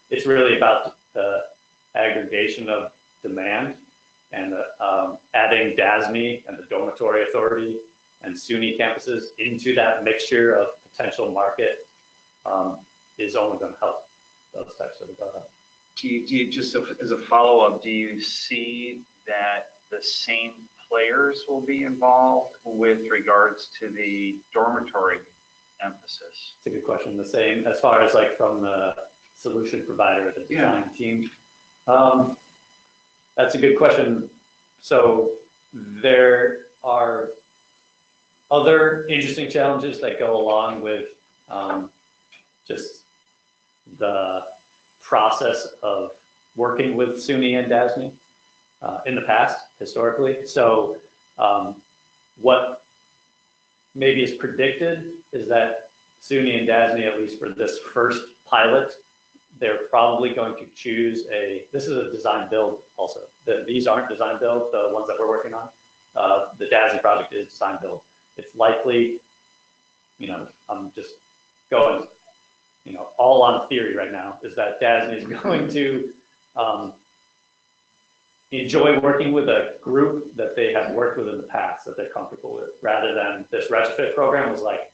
it's really about the aggregation of demand and adding DASME and the Dormitory Authority and SUNY campuses into that mixture of potential market is only going to help those types of development.
Do you just as a follow-up, do you see that the same players will be involved with regards to the dormitory emphasis?
It's a good question. The same as far as like from the solution provider, the design team. That's a good question. So there are other interesting challenges that go along with just the process of working with SUNY and DASME in the past, historically. So what maybe is predicted is that SUNY and DASME, at least for this first pilot, they're probably going to choose this is a design build also. These aren't design build, the ones that we're working on. The DASME project is design build. It's likely, I'm just going, all on theory right now, is that DASME is going to enjoy working with a group that they have worked with in the past that they're comfortable with, rather than this retrofit program was like,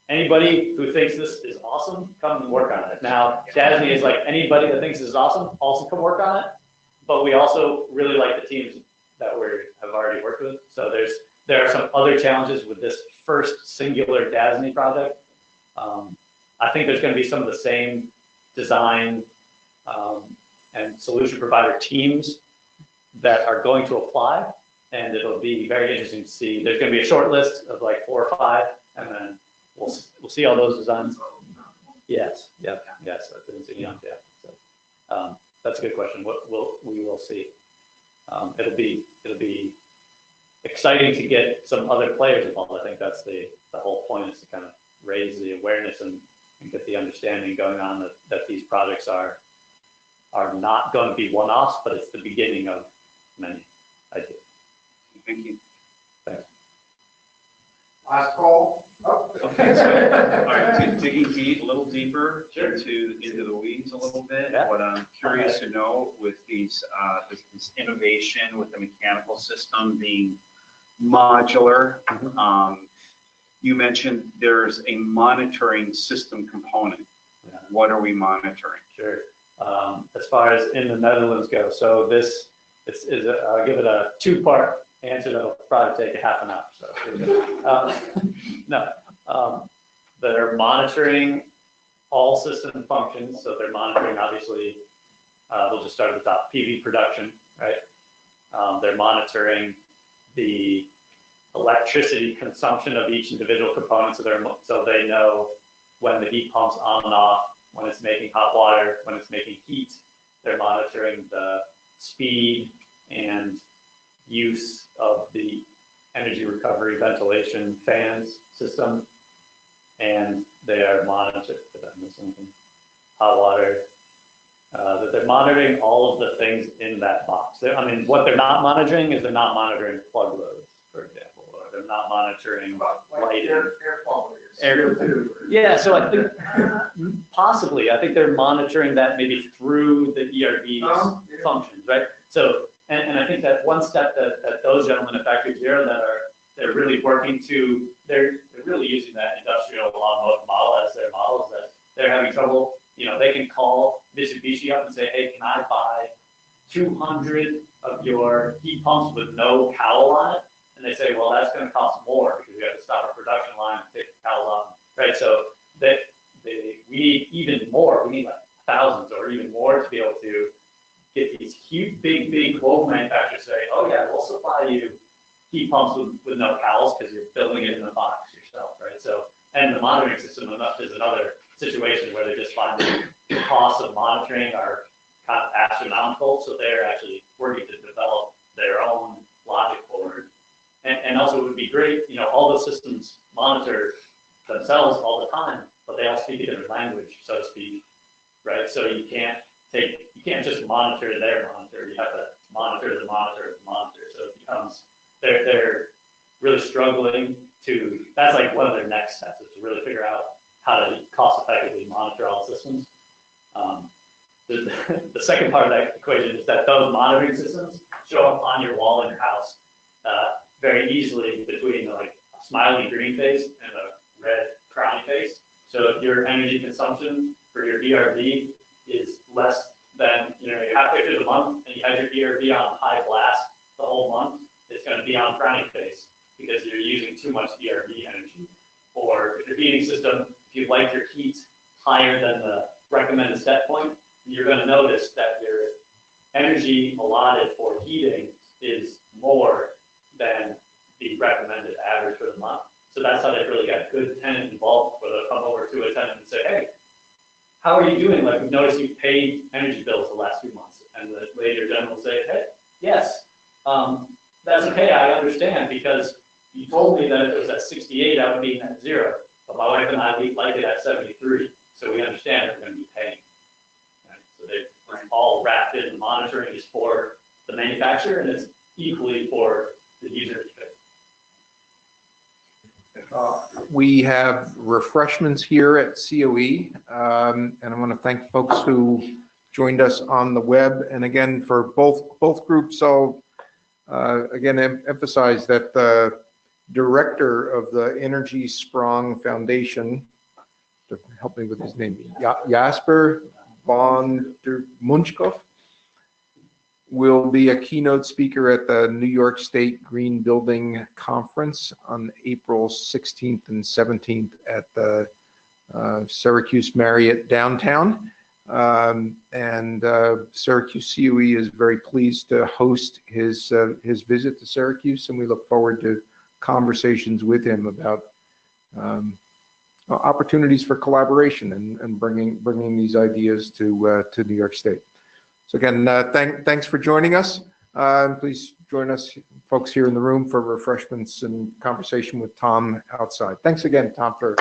anybody who thinks this is awesome, come and work on it. Now, DASME is like, anybody that thinks this is awesome, also come work on it. But we also really like the teams that we have already worked with. So there are some other challenges with this first singular DASME project. I think there's going to be some of the same design and solution provider teams that are going to apply, and it'll be very interesting to see. There's going to be a short list of like 4 or 5, and then we'll see all those designs. Yes, yes, I didn't see young yet. So that's a good question. We will see. It'll be exciting to get some other players involved. I think that's the whole point, is to kind of raise the awareness and get the understanding going on that these projects are not going to be one-offs, but it's the beginning of many ideas.
Thank you.
Thanks.
Last call.
All right, digging a little deeper into the weeds a little bit.
Yeah.
What I'm curious to know with these this innovation with the mechanical system being modular. You mentioned there's a monitoring system component.
Yeah.
What are we monitoring?
Sure. As far as in the Netherlands go, so I'll give it a 2-part answer that'll probably take a half an hour. So they're monitoring all system functions. So they're monitoring, obviously, we'll just start at the top, PV production, right? They're monitoring the electricity consumption of each individual component, so they know when the heat pump's on and off, when it's making hot water, when it's making heat. They're monitoring the speed and use of the energy recovery ventilation fans system, and they are monitoring, did I miss anything? Hot water. That they're monitoring all of the things in that box. What they're not monitoring is they're not monitoring plug loads, for example, or they're not monitoring lighting.
Air quality.
Yeah, so I think possibly, I think they're monitoring that maybe through the ERV's functions, right? So, and I think that one step that those gentlemen at Factory Zero they're really working to, they're really using that industrial automotive model as their model, is that they're having trouble. They can call Mitsubishi up and say, hey, can I buy 200 of your heat pumps with no cowl on it? And they say, well, that's going to cost more because we have to stop our production line and take the cowl off, right? So we need even more. We need like thousands or even more to be able to get these huge, big global manufacturers say, oh yeah, we'll supply you heat pumps with no cowls because you're building it in a box yourself, right? So, and the monitoring system is another situation where they're just finding the costs of monitoring are kind of astronomical, so they're actually working to develop their own logic forward. And also it would be great, all the systems monitor themselves all the time, but they all speak a different language, so to speak, right? So you can't just monitor their monitor, you have to monitor the monitor of the monitor. So it becomes, they're really struggling to, that's like one of their next steps is to really figure out how to cost effectively monitor all the systems. The second part of that equation is that those monitoring systems show up on your wall in your house very easily between like a smiley green face and a red frowny face. So if your energy consumption for your ERV is less than, you're halfway through the month and you have your ERV on high blast the whole month, it's going to be on frowny face because you're using too much ERV energy. Or if your heating system, if you like your heat higher than the recommended set point, you're going to notice that your energy allotted for heating is more than the recommended average for the month. So that's how they really got good tenant involved, where they'll come over to a tenant and say, hey, how are you doing? Like, we've noticed you've paid energy bills the last few months. And the later general will say, hey, yes, that's okay, I understand, because you told me that if it was at 68, I would be at 0. But my wife and I, we like it at 73. So we understand that we're going to be paying. Right? So they're all wrapped in. The monitoring is for the manufacturer, and it's equally for the user.
We have refreshments here at COE, and I want to thank folks who joined us on the web. And again, for both groups, I'll again emphasize that the director of the EnergieSprong Foundation, to help me with his name, Jasper von der Munchkopf, will be a keynote speaker at the New York State Green Building Conference on April 16th and 17th at the Syracuse Marriott downtown. And SyracuseCoE is very pleased to host his visit to Syracuse, and we look forward to conversations with him about opportunities for collaboration and bringing these ideas to New York State. So again, thanks for joining us. Please join us, folks here in the room, for refreshments and conversation with Tom outside. Thanks again, Tom, for